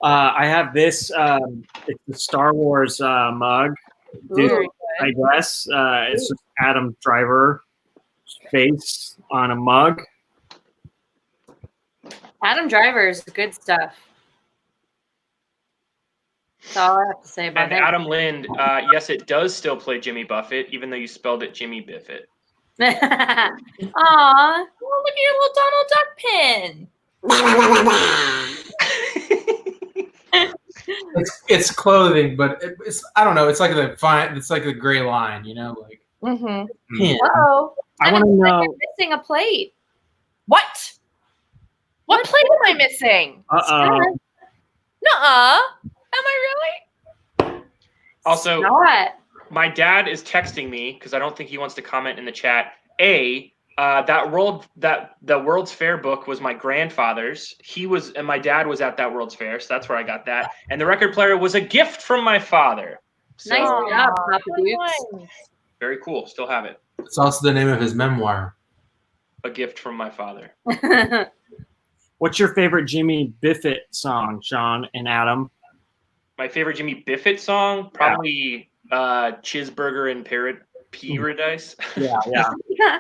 S4: I have this. It's the Star Wars mug. Dude,
S2: Ooh.
S4: I guess. It's just Adam Driver face on a mug.
S2: Adam Driver is good stuff. That's all I have to say about
S1: And
S2: him.
S1: Adam Lind, yes, it does still play Jimmy Buffett, even though you spelled it Jimmy Biffett.
S2: Aw.
S5: Oh, look at your little Donald Duck pin.
S3: It's clothing, but it's I don't know. It's like It's like a gray line, like.
S5: Mm-hmm.
S3: Yeah.
S2: Uh-oh.
S4: I want to know.
S2: You're missing a plate.
S5: What? What plate am I missing?
S4: Uh-oh.
S5: Nuh-uh. Am I really?
S1: Also,
S2: Not.
S1: my dad is texting me because I don't think he wants to comment in the chat. The World's Fair book was my grandfather's. And my dad was at that World's Fair, so that's where I got that. And the record player was a gift from my father. So,
S2: Nice job, Papa Dukes.
S1: very cool. Still have it.
S3: It's also the name of his memoir.
S1: A gift from my father.
S4: What's your favorite Jimmy Buffett song, Sean and Adam?
S1: My favorite Jimmy Buffett song, probably Cheeseburger in Paradise.
S4: Yeah.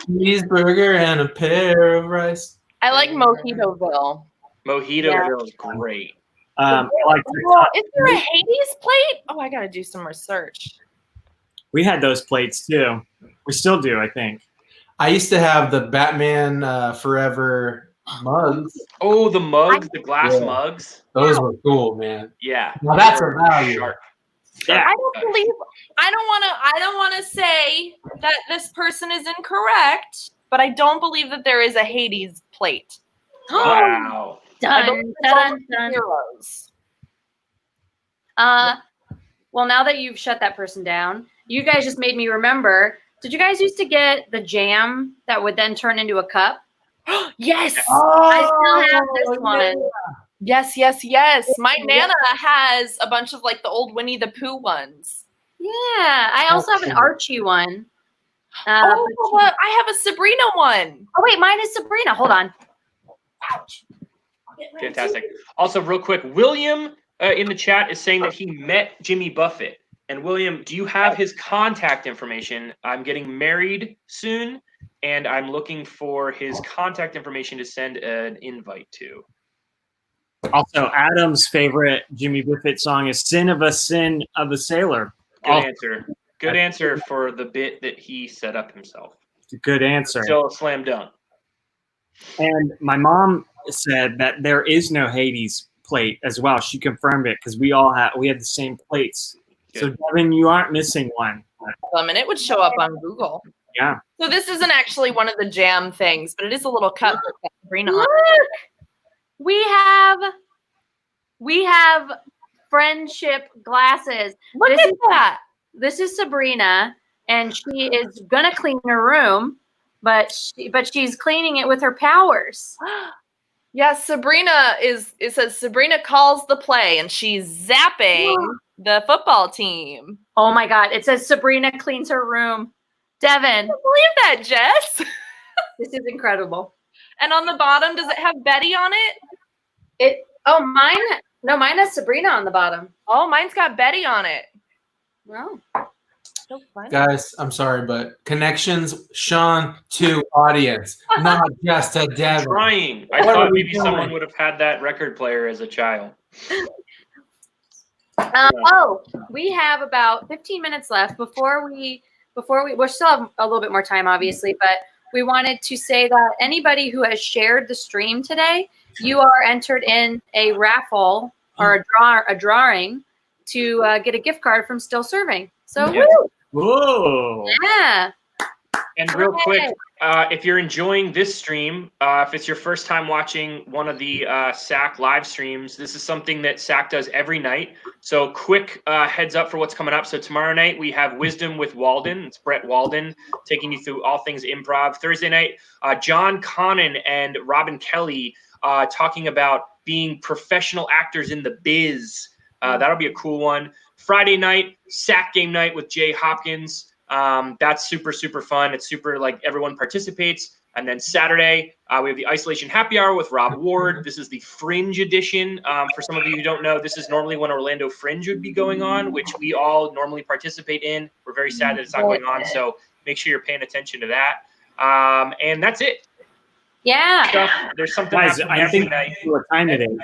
S3: Cheeseburger and a pair of rice.
S5: I like Mojitoville.
S1: Mojitoville is great.
S4: I like
S5: Well, is there a Hades plate? Oh, I gotta do some research.
S4: we had those plates too. We still do, I think.
S3: I used to have the Batman Forever mugs.
S1: Oh, the mugs, the glass mugs.
S3: Those were cool, man.
S1: Yeah.
S3: Now that's a value.
S1: Sharp.
S4: Yeah.
S5: I don't wanna say that this person is incorrect, but I don't believe that there is a Hades plate.
S1: Wow.
S5: I
S2: Dun,
S5: believe it's all
S2: dun, dun.
S5: heroes.
S2: Well, now that you've shut that person down, you guys just made me remember. Did you guys used to get the jam that would then turn into a cup?
S5: Yes.
S2: I still have this one.
S5: Yes. My Nana has a bunch of like the old Winnie the Pooh ones.
S2: Yeah, I also have an Archie one.
S5: I have a Sabrina one.
S2: Oh wait, mine is Sabrina. Hold on.
S1: Fantastic. Also, real quick, William in the chat is saying that he met Jimmy Buffett. And William, do you have his contact information? I'm getting married soon, and I'm looking for his contact information to send an invite to.
S4: Also, Adam's favorite Jimmy Buffett song is Sin of a Sailor.
S1: Good answer. Good answer for the bit that he set up himself.
S4: Good answer.
S1: Still a slam dunk.
S4: And my mom said that there is no Hades plate as well. She confirmed it because we had the same plates.
S1: Good.
S4: So Devin, you aren't missing one.
S5: And it would show up on Google.
S4: Yeah.
S5: So this isn't actually one of the jam things, but it is a little cup with Sabrina on it.
S2: Look, we have friendship glasses.
S5: Look
S2: This
S5: at
S2: is-
S5: that.
S2: This is Sabrina, and she is gonna clean her room, but she's cleaning it with her powers.
S5: Yes, it says Sabrina calls the play and she's zapping the football team.
S2: Oh my God! It says Sabrina cleans her room. Devin,
S5: I can't believe that, Jess.
S2: this is incredible.
S5: And on the bottom, does it have Betty on it?
S2: Mine has Sabrina on the bottom.
S5: Oh, mine's got Betty on it.
S2: Wow.
S5: So funny.
S3: Guys, I'm sorry, but connections, Sean to audience, not just a Devin.
S1: Trying. I
S3: What
S1: thought
S3: are we
S1: maybe
S3: doing?
S1: someone would have had that record player as a child.
S2: We have about 15 minutes left before we still have a little bit more time, obviously, but we wanted to say that anybody who has shared the stream today, you are entered in a raffle or a drawing to get a gift card from Still Serving. So,
S1: Yeah.
S4: Whoa.
S2: yeah.
S1: And real quick, if you're enjoying this stream, if it's your first time watching one of the SAC live streams, this is something that SAC does every night. So quick heads up for what's coming up. So tomorrow night we have Wisdom with Walden. It's Brett Walden taking you through all things improv. Thursday night, John Connon and Robin Kelly talking about being professional actors in the biz. That'll be a cool one. Friday night, SAC game night with Jay Hopkins. That's super, super fun. It's super like everyone participates. And then Saturday, we have the Isolation Happy Hour with Rob Ward. This is the Fringe edition. For some of you who don't know, this is normally when Orlando Fringe would be going on, which we all normally participate in. We're very sad that it's not going on, so make sure you're paying attention to that. And that's it.
S2: Yeah.
S1: There's something
S4: Guys,
S1: happening
S4: I
S1: every
S4: think
S1: night.
S4: what time it is.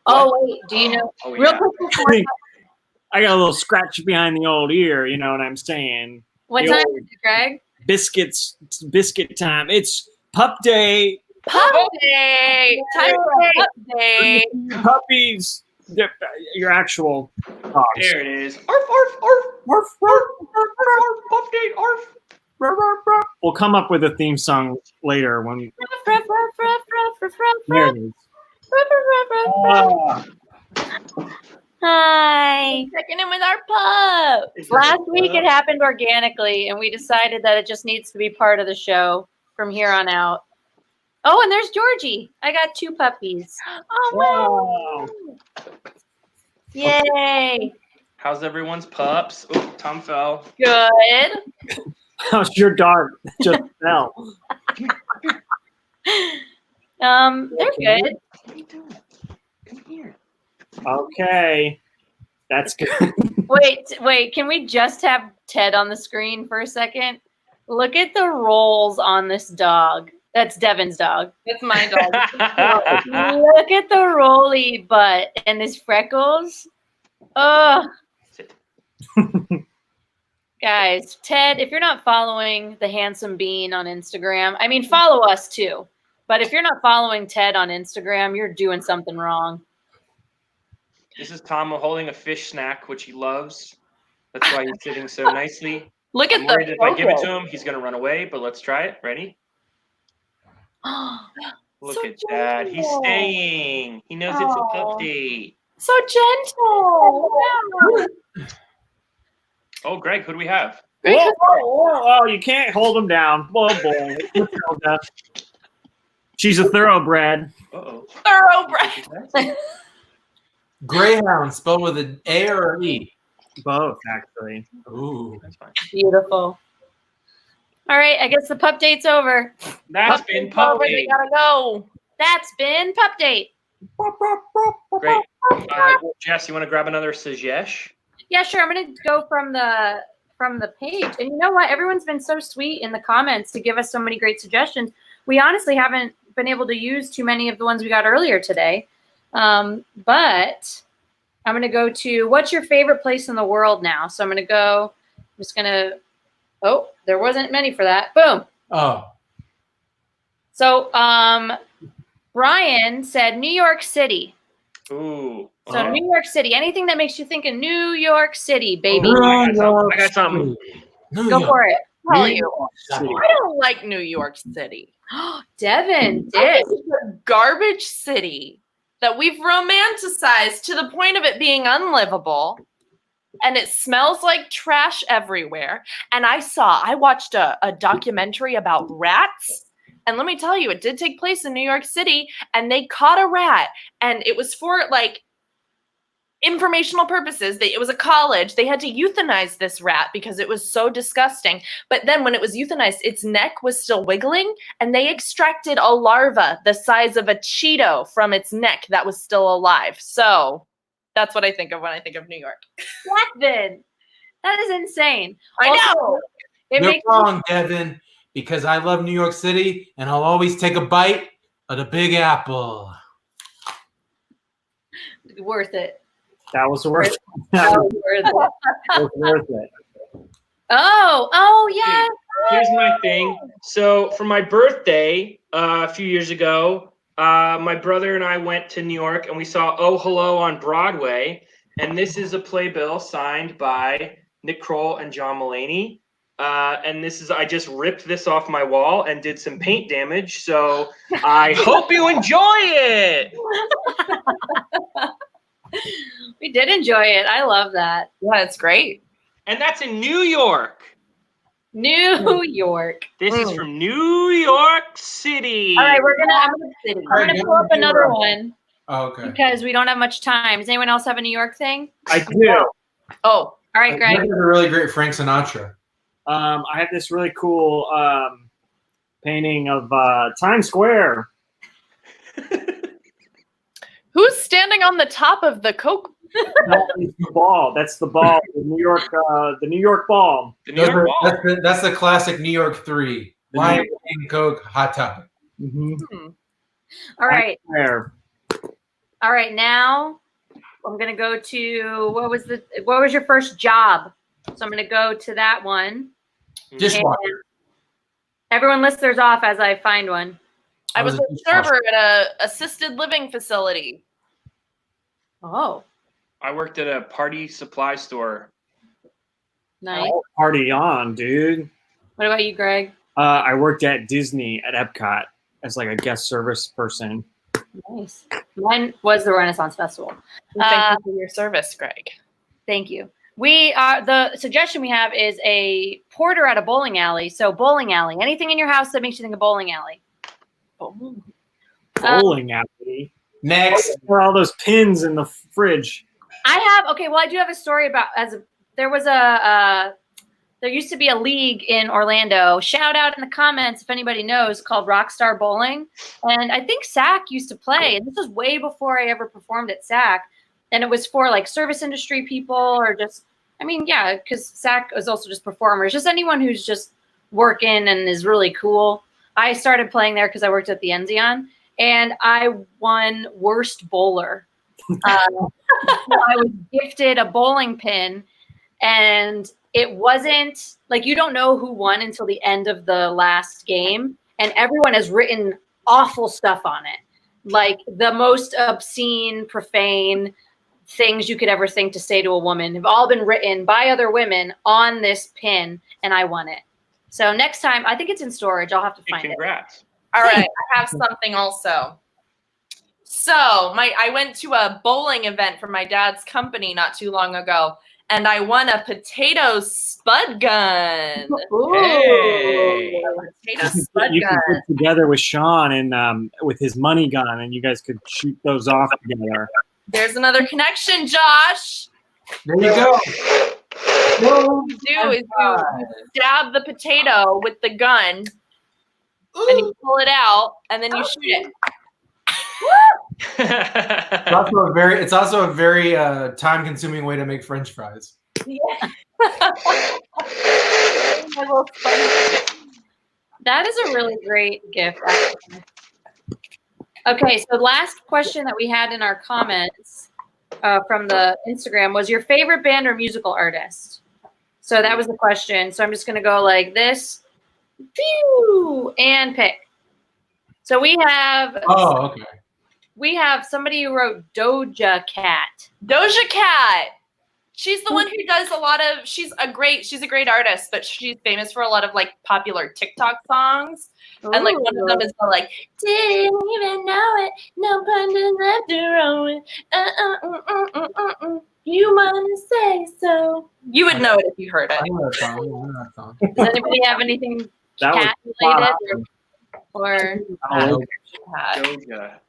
S2: Oh, wait. Do you know?
S1: Oh,
S2: Real
S1: yeah.
S2: quick before,
S4: I got a little scratch behind the old ear, you know what I'm saying?
S2: what
S4: The
S2: time
S4: old
S2: is it, Greg?
S4: biscuit time. It's pup day.
S5: Pup day. Time for a pup day.
S4: Puppies. Your actual dogs.
S1: There it is. Arf, arf, arf.
S4: Arf,
S1: Arf, arf, arf, pup day, arf.
S4: We'll come up with a theme song later when we. There it is.
S2: Hi.
S5: Checking in with our pup.
S2: Last week it happened organically, and we decided that it just needs to be part of the show from here on out. Oh, and there's Georgie. I got 2 puppies.
S5: Oh,
S4: Wow.
S2: Yay.
S1: How's everyone's pups? Oh, Tom fell.
S5: good.
S4: How's your dog? Just fell.
S2: They're good.
S1: What are you doing? Come here.
S4: Okay. That's good.
S2: Wait. Can we just have Ted on the screen for a second? Look at the rolls on this dog. That's Devin's dog.
S5: It's my dog.
S2: Look at the rolly butt and his freckles. Oh,
S1: Sit.
S2: guys, Ted, if you're not following the Handsome Bean on Instagram, I mean, follow us too. But if you're not following Ted on Instagram, you're doing something wrong.
S1: This is Tom holding a fish snack, which he loves. That's why he's sitting so nicely.
S5: Look at
S1: I'm worried
S5: the
S1: if I give it
S5: photo.
S1: to him, he's going to run away, but let's try it. Ready? Look
S5: So
S1: at that. He's
S5: gentle.
S1: staying. He knows it's a pup date.
S5: So gentle.
S1: Oh, Greg, who do we have?
S4: Oh, you can't hold him down. Oh, boy. Matilda. She's a thoroughbred.
S1: Uh-oh.
S5: Thoroughbred.
S3: Greyhound spelled with an A or an E?
S4: Both, actually.
S3: Ooh.
S1: That's fine.
S2: Beautiful. All right, I guess the pup date's over.
S1: That's been pup
S5: We
S1: date.
S5: gotta go.
S2: That's been pup date.
S1: Great. Jess, you want to grab another Sajesh?
S2: Yeah, sure. I'm gonna go from the page. And you know what? Everyone's been so sweet in the comments to give us so many great suggestions. We honestly haven't been able to use too many of the ones we got earlier today. But I'm gonna go to what's your favorite place in the world now? So I'm just gonna oh, there wasn't many for that. Boom.
S3: Oh.
S2: So Brian said New York City.
S1: Ooh.
S2: So New York City. Anything that makes you think of New York City, baby.
S1: I got something.
S2: Go for it.
S5: Tell you.
S3: City.
S5: I don't like New York City.
S2: Devin
S5: I
S2: did.
S5: think it's a garbage city that we've romanticized to the point of it being unlivable. And it smells like trash everywhere. And I watched a documentary about rats. And let me tell you, it did take place in New York City. And they caught a rat. And it was for like informational purposes. It was a college. They had to euthanize this rat because it was so disgusting. But then when it was euthanized, its neck was still wiggling. And they extracted a larva the size of a Cheeto from its neck that was still alive. So that's what I think of when I think of New York.
S2: Devin. That is insane.
S5: I know.
S2: It
S3: You're
S2: makes
S3: wrong, Devin, because I love New York City and I'll always take a bite of the Big Apple.
S2: me worth it.
S4: That was worth it.
S2: That
S4: That
S2: was worth it.
S4: was worth it.
S2: Oh, yeah.
S1: Here's my thing. So for my birthday a few years ago, my brother and I went to New York and we saw Oh Hello on Broadway. And this is a playbill signed by Nick Kroll and John Mulaney. And I just ripped this off my wall and did some paint damage. So I hope you enjoy it.
S2: We did enjoy it. I love that.
S5: Yeah, it's great.
S1: And that's in New York.
S2: New York.
S1: This is from New York City.
S2: All right, I'm gonna pull up another one
S3: Oh, okay.
S2: because we don't have much time. Does anyone else have a New York thing?
S4: I do.
S5: Oh,
S2: All right, Greg.
S3: That's a really great Frank Sinatra.
S4: I have this really cool painting of Times Square.
S5: Who's standing on the top of the Coke?
S4: That is the ball. That's the ball. The New York ball.
S1: The New York Ball.
S3: That's the classic New York 3. Lion King, Coke, hot topic.
S4: Mm-hmm.
S2: All right.
S4: There.
S2: All right. Now I'm gonna go to what was your first job? So I'm gonna go to that one.
S3: Dishwasher.
S2: And everyone list theirs off as I find one.
S5: I was a server at a assisted living facility.
S2: Oh,
S1: I worked at a party supply store.
S2: nice.
S4: Oh, party on, dude.
S2: What about you, Greg?
S4: I worked at Disney at Epcot as like a guest service person.
S2: Nice. Mine was the Renaissance Festival.
S5: Thank you for your service, Greg.
S2: Thank you. The suggestion we have is a porter at a bowling alley. So bowling alley, anything in your house that makes you think of bowling alley.
S4: Bowling alley.
S3: Next.
S4: Where are all those pins in the fridge?
S2: I do have a story about there used to be a league in Orlando. Shout out in the comments if anybody knows, called Rockstar Bowling. And I think SAC used to play. And this was way before I ever performed at SAC. And it was for like service industry people or just, because SAC is also just performers, just anyone who's just working and is really cool. I started playing there because I worked at the Enzion. And I won worst bowler. I was gifted a bowling pin, and it wasn't like you don't know who won until the end of the last game, and everyone has written awful stuff on it, like the most obscene, profane things you could ever think to say to a woman have all been written by other women on this pin, and I won it. So next time, I think it's in storage. I'll have to find
S1: Congrats.
S5: All right, I have something also. So I went to a bowling event for my dad's company not too long ago, and I won a potato spud gun.
S1: Hey.
S5: A potato spud
S4: You
S5: gun.
S4: could put together with Sean and with his money gun, and you guys could shoot those off together.
S5: There's another connection, Josh.
S3: There you go.
S5: What you do is you stab the potato with the gun, and you pull it out, and then you shoot it.
S3: It's also a very time-consuming way to make French fries.
S5: Yeah.
S2: That is a really great gift, actually. Okay, so last question that we had in our comments from the Instagram was your favorite band or musical artist. So that was the question. So I'm just going to go like this, pew, and pick. So we have.
S3: Oh, okay.
S2: We have somebody who wrote Doja Cat.
S5: Doja Cat. She's the one who does a lot of. She's a great artist, but she's famous for a lot of like popular TikTok songs.
S2: Ooh.
S5: And like one of them is the like didn't even know it. No pun left to roll it. You wanna say so? You would know it if you heard it.
S3: I know that song.
S2: Does anybody have anything
S4: That was
S2: cat related or
S1: Doja.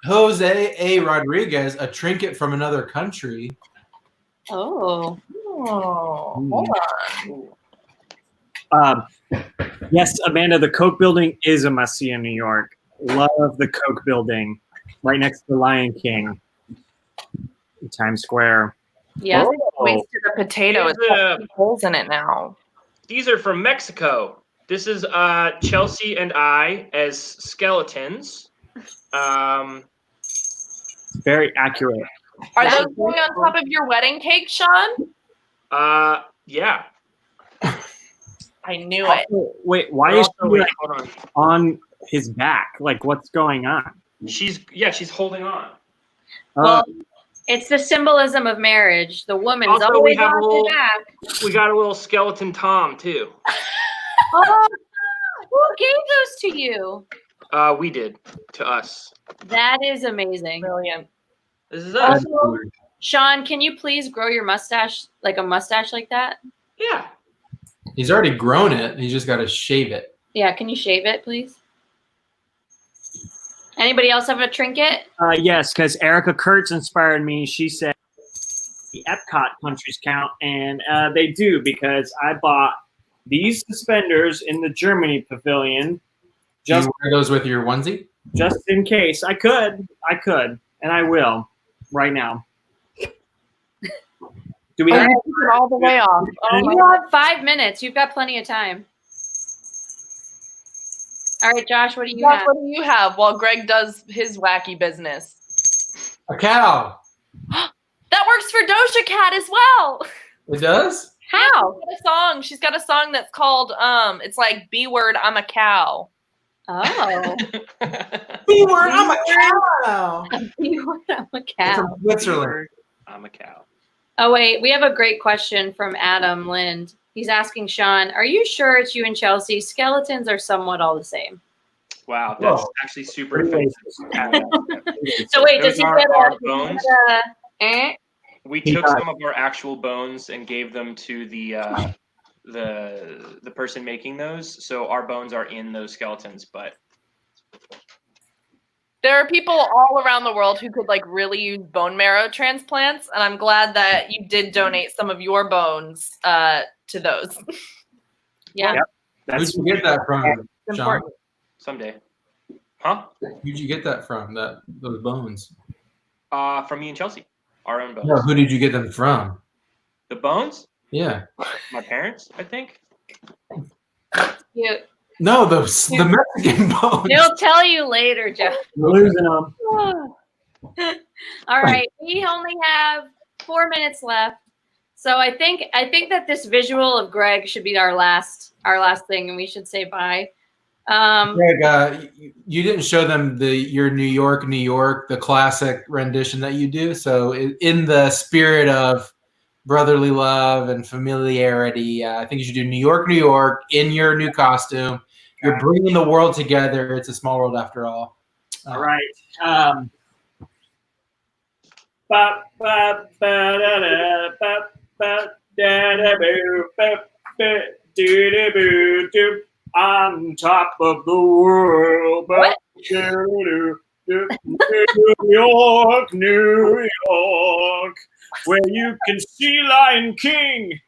S3: Jose A. Rodriguez, a trinket from another country.
S2: Oh,
S5: Hold on.
S4: Yes, Amanda, the Coke building is a must-see in New York. Love the Coke building right next to the Lion King in Times Square.
S2: yeah.
S5: Wasted a potato. It's got holes in it now.
S1: These are from Mexico. This is Chelsea and I as skeletons.
S4: Very accurate.
S5: Are those going on top of your wedding cake, Sean?
S1: Yeah.
S5: I knew it.
S4: Wait, why is she like,
S1: hold on.
S4: on his back? Like, what's going on?
S1: She's holding on.
S2: Well, it's the symbolism of marriage. The woman's
S1: Also,
S2: always
S1: we have
S2: on
S1: a little-
S2: the back.
S1: We got a little skeleton Tom too.
S2: Oh, who gave those to you?
S1: We did to us.
S2: That is amazing.
S5: Brilliant.
S1: This is us.
S2: Also, Sean, can you please grow your mustache like a mustache like that?
S1: Yeah.
S3: He's already grown it. He's just got to shave it.
S2: Yeah, can you shave it, please? Anybody else have a trinket?
S4: Yes, because Erica Kurtz inspired me. She said, the Epcot countries count, and they do, because I bought these suspenders in the Germany pavilion.
S3: Do you wear those with your onesie?
S4: Just in case. I could, and I will right now. Do we have
S5: it all the way off? Oh,
S2: You have 5 minutes. You've got plenty of time. All right, Josh, what do you have?
S5: What do you have while Greg does his wacky business?
S3: A cow.
S5: That works for Doja Cat as well.
S3: It does?
S2: How?
S5: She's got a song that's called it's like B word, I'm a cow.
S2: Oh.
S3: B word, I'm a cow.
S2: I'm a
S3: It's
S2: cow.
S3: from Switzerland.
S1: I'm a cow.
S2: Oh, wait. We have a great question from Adam Lind. He's asking Sean, are you sure it's you and Chelsea? Skeletons are somewhat all the same.
S1: Wow, that's
S3: Whoa.
S1: actually super offensive.
S2: So wait, does
S1: Those
S2: he
S1: are
S2: get
S1: our
S2: a...
S1: bones.
S2: Eh?
S1: We took some of our actual bones and gave them to the person making those. So our bones are in those skeletons, but
S5: There are people all around the world who could like really use bone marrow transplants, and I'm glad that you did donate some of your bones to those.
S2: Yeah.
S4: Yep.
S3: Who'd you get that from, Sean?
S5: important.
S1: someday. Huh?
S3: Who'd you get that from? Those bones?
S1: From me and Chelsea. Our own bones.
S3: No, who did you get them from?
S1: The bones?
S3: Yeah.
S1: My parents, I think.
S2: Cute.
S3: No, the Mexican bones.
S2: He'll tell you later, Jeff.
S4: We're losing them?
S2: All right. We only have 4 minutes left. So I think that this visual of Greg should be our last thing, and we should say bye.
S3: Greg, you didn't show them your New York, the classic rendition that you do. So in the spirit of brotherly love and familiarity, I think you should do New York, in your new costume. You're bringing the world together. It's a small world after all.
S4: All right. Ba, ba, ba, da, da, ba, ba, da, da, boo, ba, ba, doo, doo, boo, doo. On top of the world. Ba, doo, doo, doo, New York, where you can see Lion King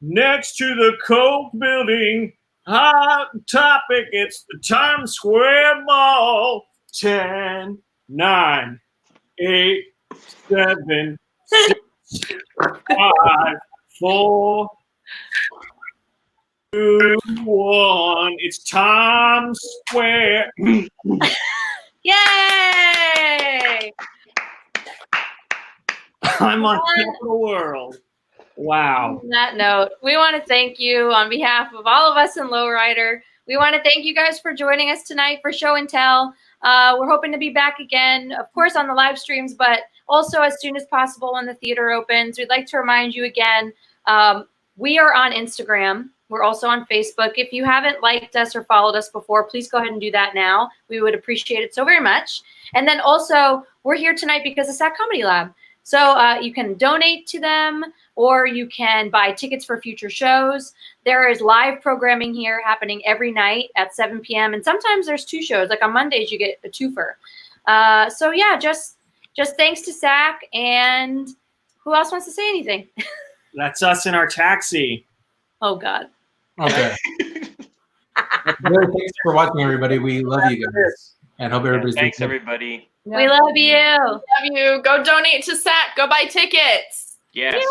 S4: next to the Coke building. Hot topic, it's the Times Square Mall. 10, 9, 8, 7, 6, 5, 4, 2, 1. It's Times Square.
S2: Yay!
S4: I'm on top of the world. Wow.
S2: On that note, we want to thank you on behalf of all of us in Lowrider. We want to thank you guys for joining us tonight for Show and Tell. We're hoping to be back again, of course, on the live streams, but also as soon as possible when the theater opens. We'd like to remind you again, we are on Instagram. We're also on Facebook. If you haven't liked us or followed us before, please go ahead and do that now. We would appreciate it so very much. And then also, we're here tonight because of SAC Comedy Lab. So you can donate to them, or you can buy tickets for future shows. There is live programming here happening every night at 7 p.m. And sometimes there's 2 shows. Like on Mondays, you get a twofer. So yeah, just thanks to SAC. And who else wants to say anything?
S4: That's us in our taxi.
S2: Oh, God.
S3: Okay. Thanks for watching, everybody. We love you guys. And hope everybody's
S1: Thanks,
S3: doing good.
S1: everybody.
S2: We love you.
S5: Love you. Go donate to SAC. Go buy tickets.
S1: Yes.